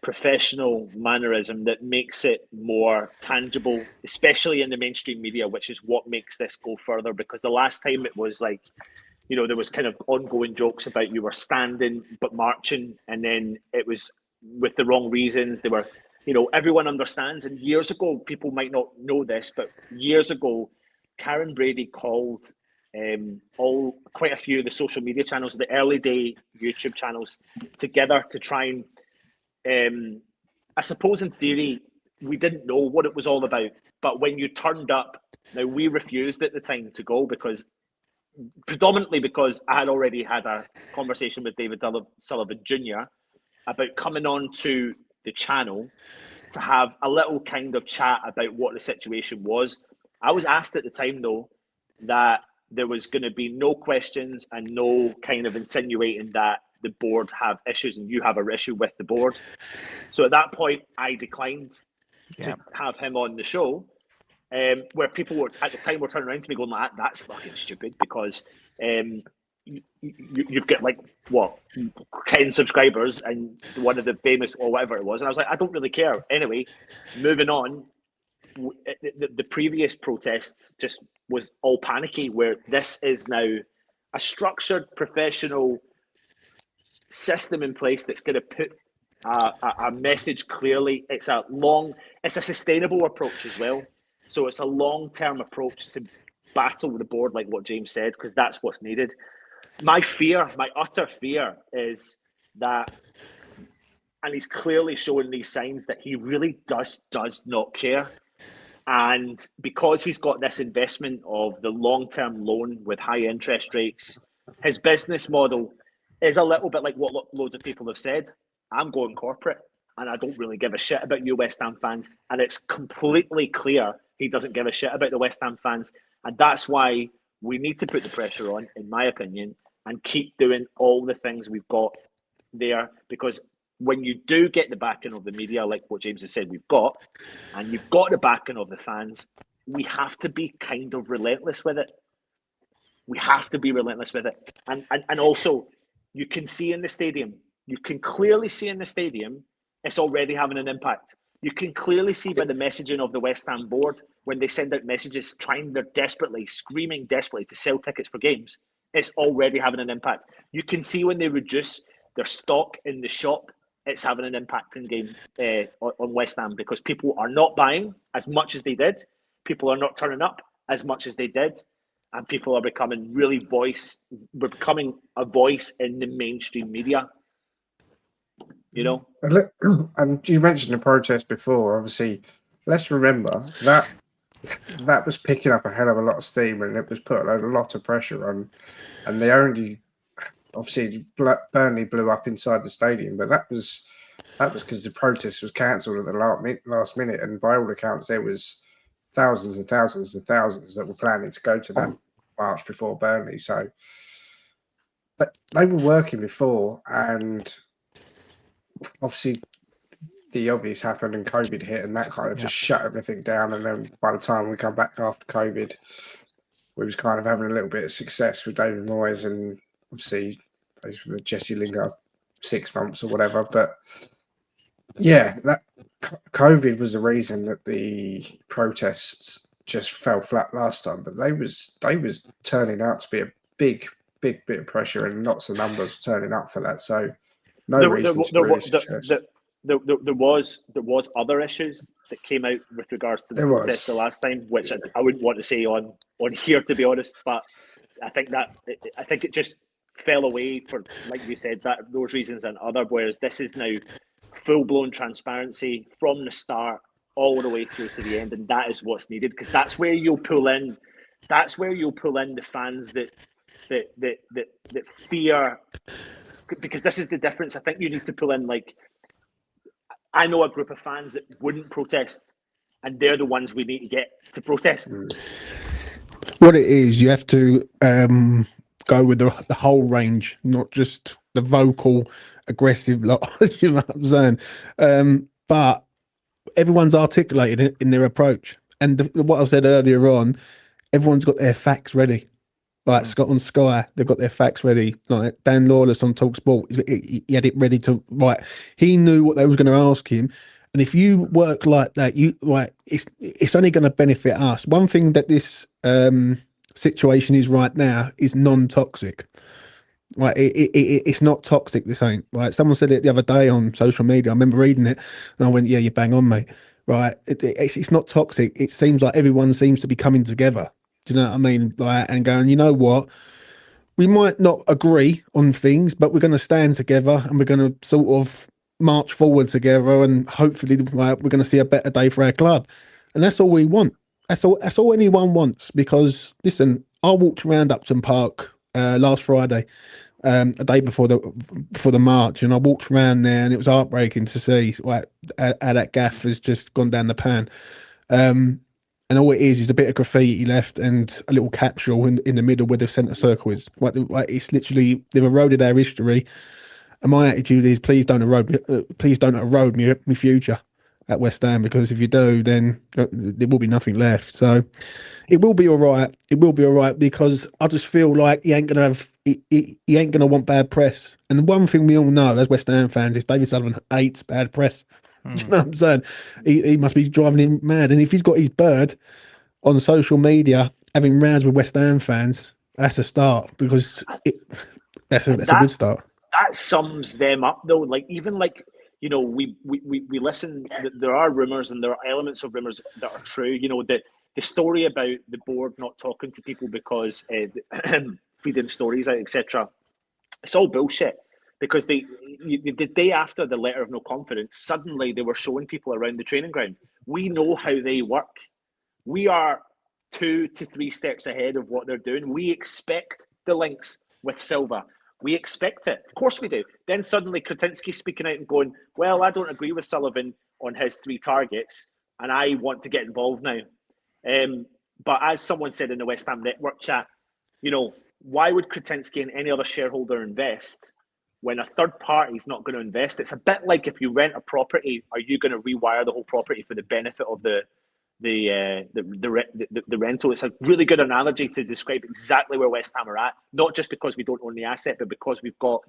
professional mannerism that makes it more tangible, especially in the mainstream media, which is what makes this go further. Because the last time it was like, you know, there was kind of ongoing jokes about you were standing but marching, and then it was with the wrong reasons. They were, you know, everyone understands. And years ago, people might not know this, but years ago, Karen Brady called quite a few of the social media channels, the early day YouTube channels, together to try and, I suppose in theory, we didn't know what it was all about. But when you turned up, now we refused at the time to go predominantly because I had already had a conversation with David Sullivan Jr. about coming on to the channel to have a little kind of chat about what the situation was. I was asked at the time, though, that there was going to be no questions and no kind of insinuating that the board have issues and you have an issue with the board. So at that point, I declined to have him on the show, where people were at the time were turning around to me going, like, that's fucking stupid, because you've got like what 10 subscribers and one of the famous or whatever it was, and I was like, I don't really care. Anyway, moving on. The previous protests just was all panicky, where this is now a structured professional system in place that's going to put a message clearly. It's a sustainable approach as well. So it's a long-term approach to battle the board, like what James said, because that's what's needed. My utter fear is that, and he's clearly showing these signs that he really does not care. And because he's got this investment of the long-term loan with high interest rates, his business model is a little bit like what loads of people have said. I'm going corporate and I don't really give a shit about you West Ham fans. And it's completely clear he doesn't give a shit about the West Ham fans. And that's why we need to put the pressure on, in my opinion, and keep doing all the things we've got there. Because when you do get the backing of the media, like what James has said we've got, and you've got the backing of the fans, we have to be kind of relentless with it. We have to be relentless with it. And also, you can see in the stadium, You can clearly see in the stadium, it's already having an impact. You can clearly see by the messaging of the West Ham board when they send out messages they're desperately, screaming desperately to sell tickets for games. It's already having an impact. You can see when they reduce their stock in the shop, it's having an impact in game on West Ham, because people are not buying as much as they did. People are not turning up as much as they did. And people are becoming a voice in the mainstream media. You know? And you mentioned the protest before. Obviously, let's remember that was picking up a hell of a lot of steam, and it was putting a lot of pressure on. And they only, obviously, Burnley blew up inside the stadium, but that was because the protest was cancelled at the last minute. And by all accounts, there was thousands and thousands and thousands that were planning to go to that march before Burnley. So, but they were working before, and obviously the obvious happened and COVID hit, and that kind of just shut everything down. And then by the time we come back after COVID, we was kind of having a little bit of success with David Moyes, and obviously those were the Jesse Lingard 6 months or whatever. But yeah, that COVID was the reason that the protests just fell flat last time. But they was turning out to be a big bit of pressure, and lots of numbers turning up for that. So no reason to really suggest. There was other issues that came out with regards to the protest the last time, which I wouldn't want to say on here, to be honest. But I think it just fell away for, like you said, those reasons and other. Whereas this is now full blown transparency from the start all the way through to the end, and that is what's needed, because that's where you'll pull in the fans that fear. Because this is the difference. I think you need to pull in, like, I know a group of fans that wouldn't protest, and they're the ones we need to get to protest. What it is, you have to go with the whole range, not just the vocal, aggressive lot. You know what I'm saying? But everyone's articulated it in their approach. And what I said earlier on, everyone's got their facts ready. Like Scott on Sky, they've got their facts ready. Like Dan Lawless on TalkSport, he had it ready to write. He knew what they was going to ask him, and if you work like that, it's only going to benefit us. One thing that this situation is right now is non-toxic. Like it's not toxic. This ain't like someone said it the other day on social media. I remember reading it, and I went, "Yeah, you bang on, mate." Right? It's not toxic. It seems like everyone seems to be coming together. Do you know what I mean? Like, and going, you know what? We might not agree on things, but we're going to stand together and we're going to sort of march forward together, and hopefully, like, we're going to see a better day for our club. And that's all we want. That's all anyone wants. Because listen, I walked around Upton Park last Friday, a day before the march, and I walked around there, and it was heartbreaking to see like how that gaff has just gone down the pan. And all it is a bit of graffiti left and a little capsule in the middle where the centre circle is. Like it's literally, they've eroded our history. And my attitude is, please don't erode my future at West Ham, because if you do, then there will be nothing left. So it will be all right. It will be all right, because I just feel like he ain't gonna want bad press. And the one thing we all know as West Ham fans is David Sullivan hates bad press. Do you know what I'm saying? He must be driving him mad. And if he's got his bird on social media having rows with West Ham fans, that's a start, because that's a good start. That sums them up, though. Like, even like, you know, we listen. There are rumours, and there are elements of rumours that are true. You know, the story about the board not talking to people because feeding stories out, etc. It's all bullshit. Because the day after the letter of no confidence, suddenly they were showing people around the training ground. We know how they work. We are 2 to 3 steps ahead of what they're doing. We expect the links with Silva. We expect it. Of course we do. Then suddenly Kretinsky's speaking out and going, well, I don't agree with Sullivan on his 3 targets, and I want to get involved now. But as someone said in the West Ham Network chat, you know, why would Kretinsky and any other shareholder invest when a third party is not going to invest? It's a bit like if you rent a property, are you going to rewire the whole property for the benefit of the rental? It's a really good analogy to describe exactly where West Ham are at, not just because we don't own the asset, but because we've got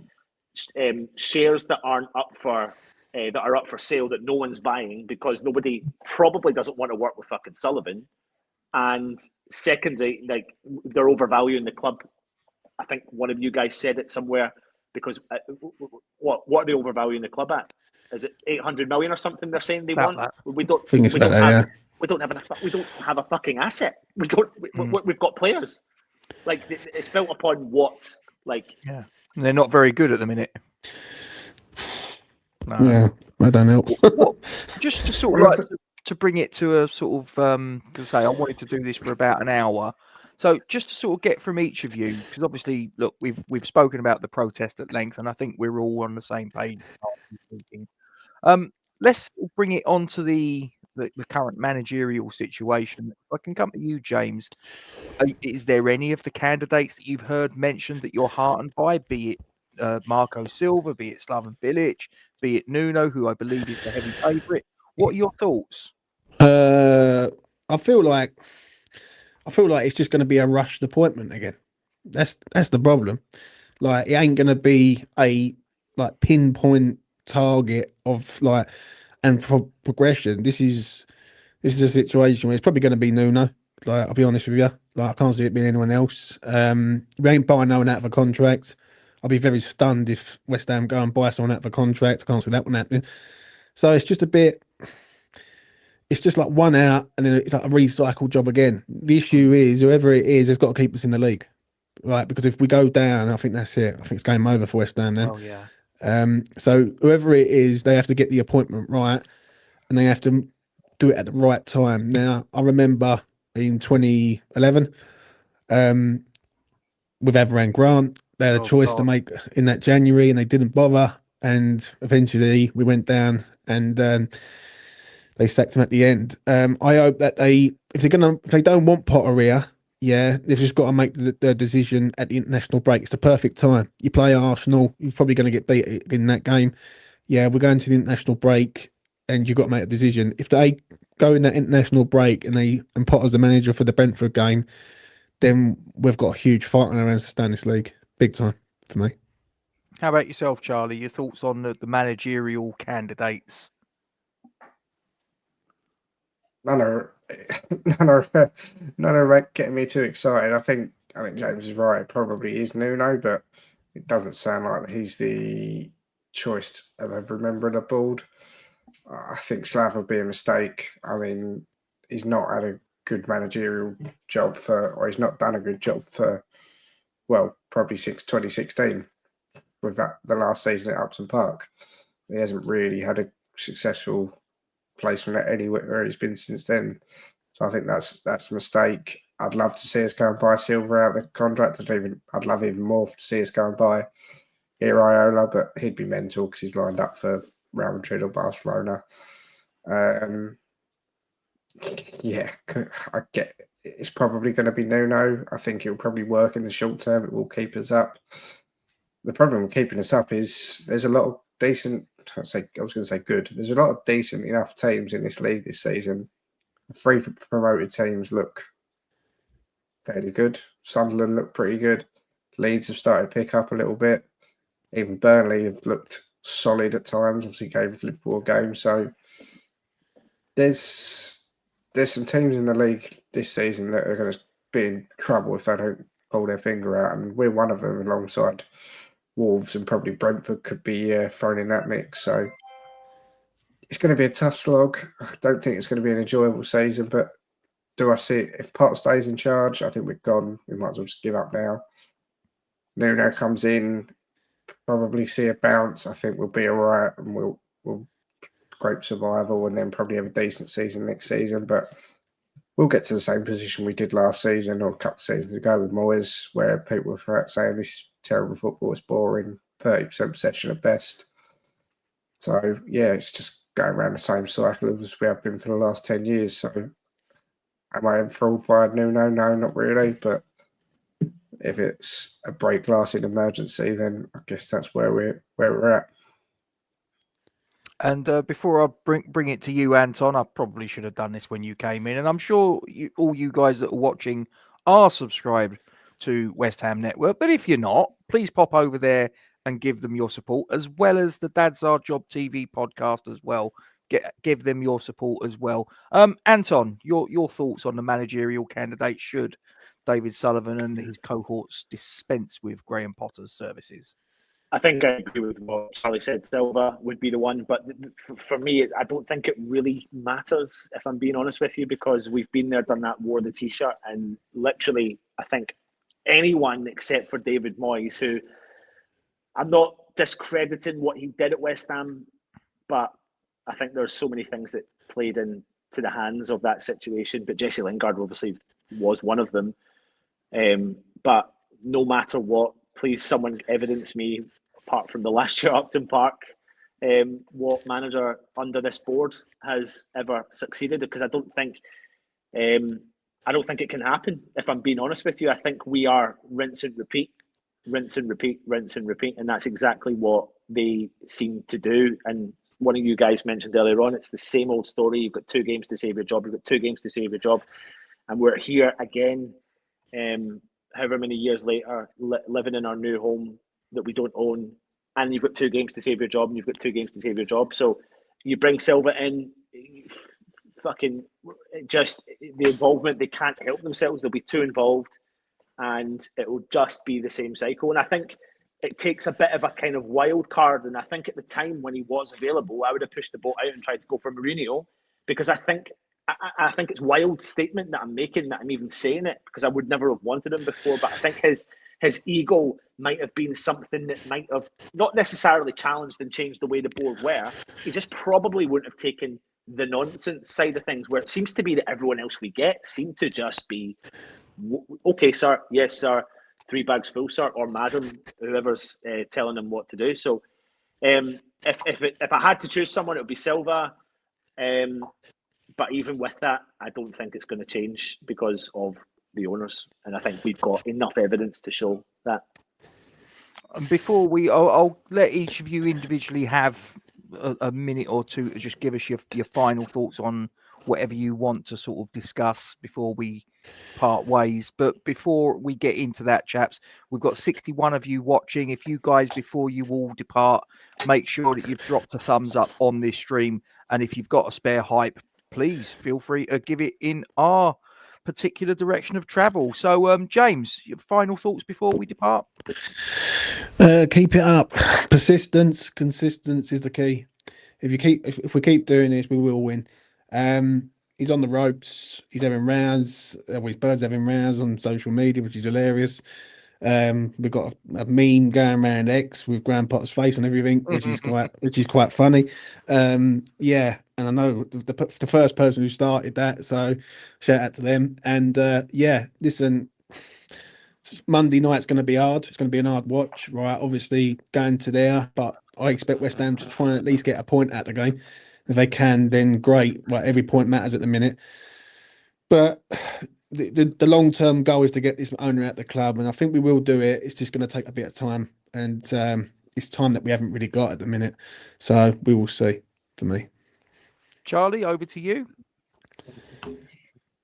shares that aren't up for that are up for sale that no one's buying because nobody probably doesn't want to work with fucking Sullivan. And secondly, like they're overvaluing the club. I think one of you guys said it somewhere because what are they overvaluing the club at? Is it 800 million or something? They're saying they About want. that. We don't. I think it's We about don't that, have. yeah. We don't have a fucking asset. We don't. We've got players. Like it's built upon what? Like Yeah, they're not very good at the minute. No. Yeah, I don't know. What, just to sort of like to bring it to a sort of because say I wanted to do this for about an hour, so just to sort of get from each of you, because obviously look, we've spoken about the protest at length, and I think we're all on the same page. Let's bring it on to the current managerial situation. If I can come to you, James. Is there any of the candidates that you've heard mentioned that you're heartened by, be it Marco Silva, be it Slaven Bilic, be it Nuno, who I believe is the heavy favourite? What are your thoughts? I feel like it's just going to be a rushed appointment again. That's the problem. Like it ain't going to be a like pinpoint target of like and for progression. This is a situation where it's probably going to be Nuno. Like I'll be honest with you, like I can't see it being anyone else. We ain't buying no one out of a contract. I'll be very stunned if West Ham go and buy someone out of a contract. I can't see that one happening. So it's just a bit. It's just like one out, and then it's like a recycled job again. The issue is whoever it is has got to keep us in the league, right? Because if we go down, I think that's it. I think it's game over for West Ham then. Oh yeah. So whoever it is, they have to get the appointment right, and they have to do it at the right time. Now, I remember in 2011, with Everand Grant, they had a choice to make in that January, and they didn't bother. And eventually, we went down, and they sacked him at the end. I hope that if they don't want Potteria, yeah, they've just got to make the decision at the international break. It's the perfect time. You play Arsenal, you're probably going to get beat in that game. Yeah, we're going to the international break, and you've got to make a decision. If they go in that international break and Potter's the manager for the Brentford game, then we've got a huge fight on our hands to stay in this league. Big time for me. How about yourself, Charlie? Your thoughts on the managerial candidates? None are getting me too excited. I think James is right. It probably is Nuno, but it doesn't sound like he's the choice of every member of the board. I think Slav would be a mistake. I mean, he's not had a good managerial job or he's not done a good job for, well, probably since 2016 with the last season at Upton Park. He hasn't really had a successful placement at anywhere he's been since then. So I think that's a mistake. I'd love to see us go and buy Silva out of the contract. I'd love even more to see us go and buy Iraola, but he'd be mental because he's lined up for Real Madrid or Barcelona. Yeah, I get it's probably going to be Nuno. I think it'll probably work in the short term. It will keep us up. The problem with keeping us up is there's a lot of decent. I was going to say good. There's a lot of decent enough teams in this league this season. The 3 promoted teams look fairly good. Sunderland look pretty good. Leeds have started to pick up a little bit. Even Burnley have looked solid at times. Obviously, gave Liverpool a game. So there's some teams in the league this season that are going to be in trouble if they don't pull their finger out, and we're one of them alongside Wolves, and probably Brentford could be thrown in that mix. So it's going to be a tough slog. I don't think it's going to be an enjoyable season, but do I see it? If Potter stays in charge, I think we're gone. We might as well just give up now. Nuno comes in, probably see a bounce. I think we'll be all right, and we'll scrape survival, and then probably have a decent season next season. But we'll get to the same position we did last season or a couple of seasons ago with Moyes, where people were saying this terrible football is boring, 30% possession at best. So, yeah, it's just going around the same cycle as we have been for the last 10 years. So, am I enthralled by Nuno? No, not really. But if it's a break glass in emergency, then I guess that's where we're at. And before I bring it to you, Anton, I probably should have done this when you came in. And I'm sure all you guys that are watching are subscribed to West Ham Network. But if you're not, please pop over there and give them your support, as well as the Dad's Our Job TV podcast as well. Give them your support as well. Anton, your thoughts on the managerial candidate should David Sullivan and his cohorts dispense with Graham Potter's services? I think I agree with what Charlie said. Silva would be the one, but for me, I don't think it really matters, if I'm being honest with you, because we've been there, done that, wore the T-shirt, and literally, I think anyone except for David Moyes, who I'm not discrediting what he did at West Ham, but I think there's so many things that played into the hands of that situation. But Jesse Lingard obviously was one of them. But no matter what, please someone evidence me, apart from the last year at Upton Park, what manager under this board has ever succeeded, because I don't think it can happen, if I'm being honest with you. I think we are rinse and repeat, rinse and repeat, rinse and repeat, and that's exactly what they seem to do. And one of you guys mentioned earlier on, it's the same old story. You've got 2 games to save your job. You've got 2 games to save your job. And we're here again, however many years later, living in our new home that we don't own. And you've got 2 games to save your job, and you've got 2 games to save your job. So you bring Silva in, fucking just the involvement, they can't help themselves. They'll be too involved, and it will just be the same cycle. And I think it takes a bit of a kind of wild card. And I think at the time when he was available, I would have pushed the boat out and tried to go for Mourinho, because I think it's a wild statement that I'm making, that I'm even saying it, because I would never have wanted him before. But I think his ego might have been something that might have not necessarily challenged and changed the way the board were. He just probably wouldn't have taken the nonsense side of things, where it seems to be that everyone else we get seem to just be, okay, sir, yes, sir, 3 bags full, sir, or madam, whoever's telling them what to do. So if I had to choose someone, it would be Silva. But even with that, I don't think it's going to change because of the owners. And I think we've got enough evidence to show that. And before I'll let each of you individually have a minute or two to just give us your final thoughts on whatever you want to sort of discuss before we part ways. But before we get into that, chaps, we've got 61 of you watching. If you guys, before you all depart, make sure that you've dropped a thumbs up on this stream. And if you've got a spare hype, please feel free to give it in our particular direction of travel. So, James, your final thoughts before we depart? Keep it up. Persistence, consistency is the key. If we keep doing this, we will win. He's on the ropes. He's having rounds. His birds having rounds on social media, which is hilarious. We've got a meme going around X with Graham Potter's face and everything, which is quite funny. Yeah, and I know the first person who started that, so shout out to them. And yeah, listen, Monday night's going to be hard. It's going to be an hard watch, right? Obviously going to there, but I expect West Ham to try and at least get a point out of the game. If they can, then great. Right, every point matters at the minute. But the long-term goal is to get this owner out the club, and I think we will do it. It's just going to take a bit of time, and it's time that we haven't really got at the minute. So we will see, for me. Charlie, over to you.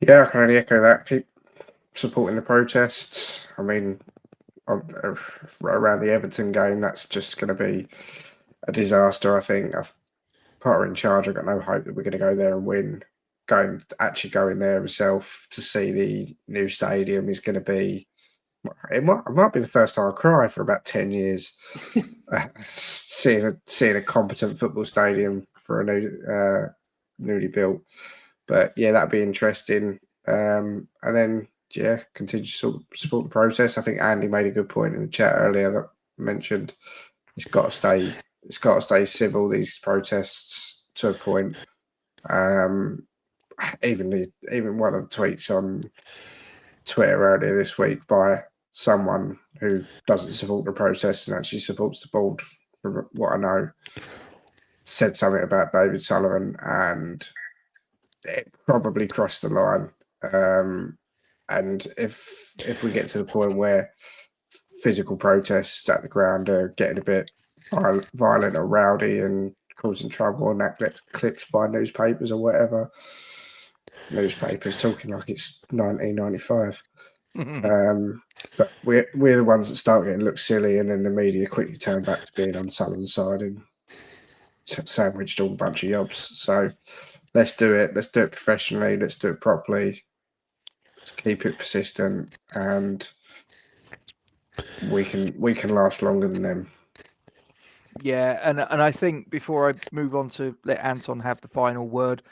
Yeah, I can only echo that. Keep supporting the protests. I mean, around the Everton game, that's just going to be a disaster, I think. Potter in charge, I've got no hope that we're going to go there and win. Going there myself to see the new stadium is going to be. It might be the first time I cry for about 10 years. Seeing a competent football stadium for a new newly built, but yeah, that'd be interesting. And then yeah, continue to support the process. I think Andy made a good point in the chat earlier that mentioned it's got to stay civil, these protests, to a point. Even one of the tweets on Twitter earlier this week by someone who doesn't support the protests and actually supports the board, from what I know, said something about David Sullivan, and it probably crossed the line. And if we get to the point where physical protests at the ground are getting a bit violent or rowdy and causing trouble, and that gets clipped by newspapers or whatever, newspapers talking like it's 1995, But we're the ones that start getting look silly, and then the media quickly turn back to being on Sullivan's side and sandwiched all a bunch of yobs. So let's do it. Let's do it professionally. Let's do it properly. Let's keep it persistent, and we can last longer than them. Yeah, and I think before I move on to let Anton have the final word,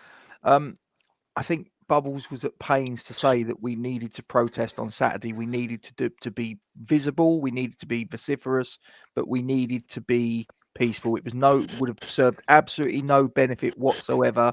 I think Bubbles was at pains to say that we needed to protest on Saturday. We needed to be visible. We needed to be vociferous, but we needed to be peaceful. Would have served absolutely no benefit whatsoever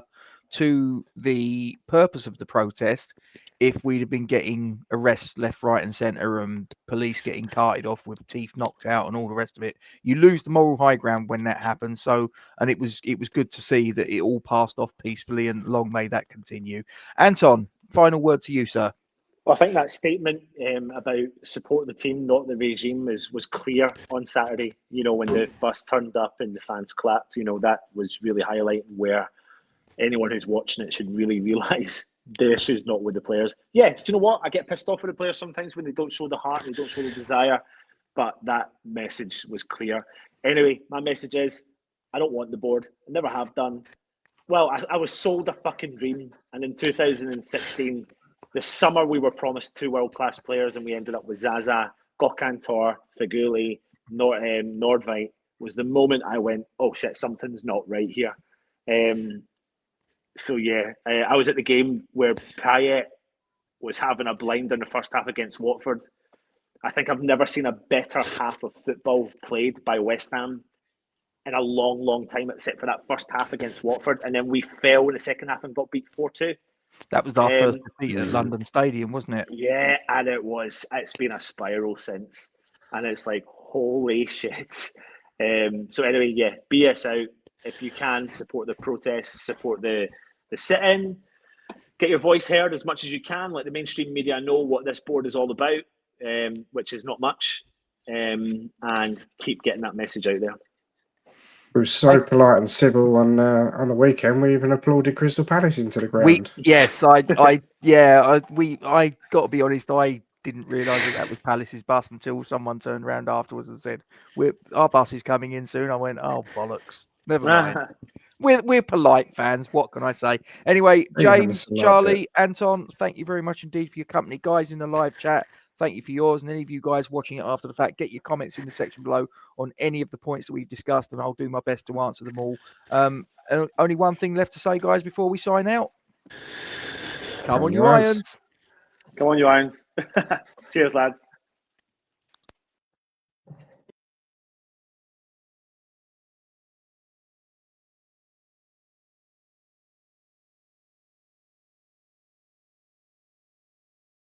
to the purpose of the protest if we'd have been getting arrests left, right, and centre, and police getting carted off with teeth knocked out and all the rest of it. You lose the moral high ground when that happens. So, and it was good to see that it all passed off peacefully, and long may that continue. Anton, final word to you, sir. Well, I think that statement about support the team, not the regime, was clear on Saturday. You know, when the bus turned up and the fans clapped, you know, that was really highlighting where anyone who's watching it should really realise the issue's not with the players. Yeah, do you know what? I get pissed off with the players sometimes when they don't show the heart, they don't show the desire, but that message was clear. Anyway, my message is, I don't want the board. I never have done. Well, I was sold a fucking dream, and in 2016, the summer we were promised 2 world-class players, and we ended up with Zaza, Gokantor, Feguli, Nordveit, was the moment I went, oh shit, something's not right here. So yeah, I was at the game where Payet was having a blinder in the first half against Watford. I think I've never seen a better half of football played by West Ham in a long, long time, except for that first half against Watford. And then we fell in the second half and got beat 4-2. That was our first defeat at London Stadium, wasn't it? Yeah, and it was. It's been a spiral since. And it's like, holy shit. So anyway, yeah, BS out. If you can, support the protests, support the sit-in, get your voice heard as much as you can. Let the mainstream media know what this board is all about, which is not much, and keep getting that message out there. We were so polite and civil on the weekend. We even applauded Crystal Palace into the ground. I got to be honest. I didn't realise that was Palace's bus until someone turned around afterwards and said, "Our bus is coming in soon." I went, "Oh bollocks, never mind." We're polite fans. What can I say? Anyway, James, Charlie, Anton, thank you very much indeed for your company, guys, in the live chat. Thank you for yours, and any of you guys watching it after the fact, get your comments in the section below on any of the points that we've discussed, and I'll do my best to answer them all. Only one thing left to say, guys, before we sign out. Come on, you Irons. Come on, you Irons. Cheers, lads.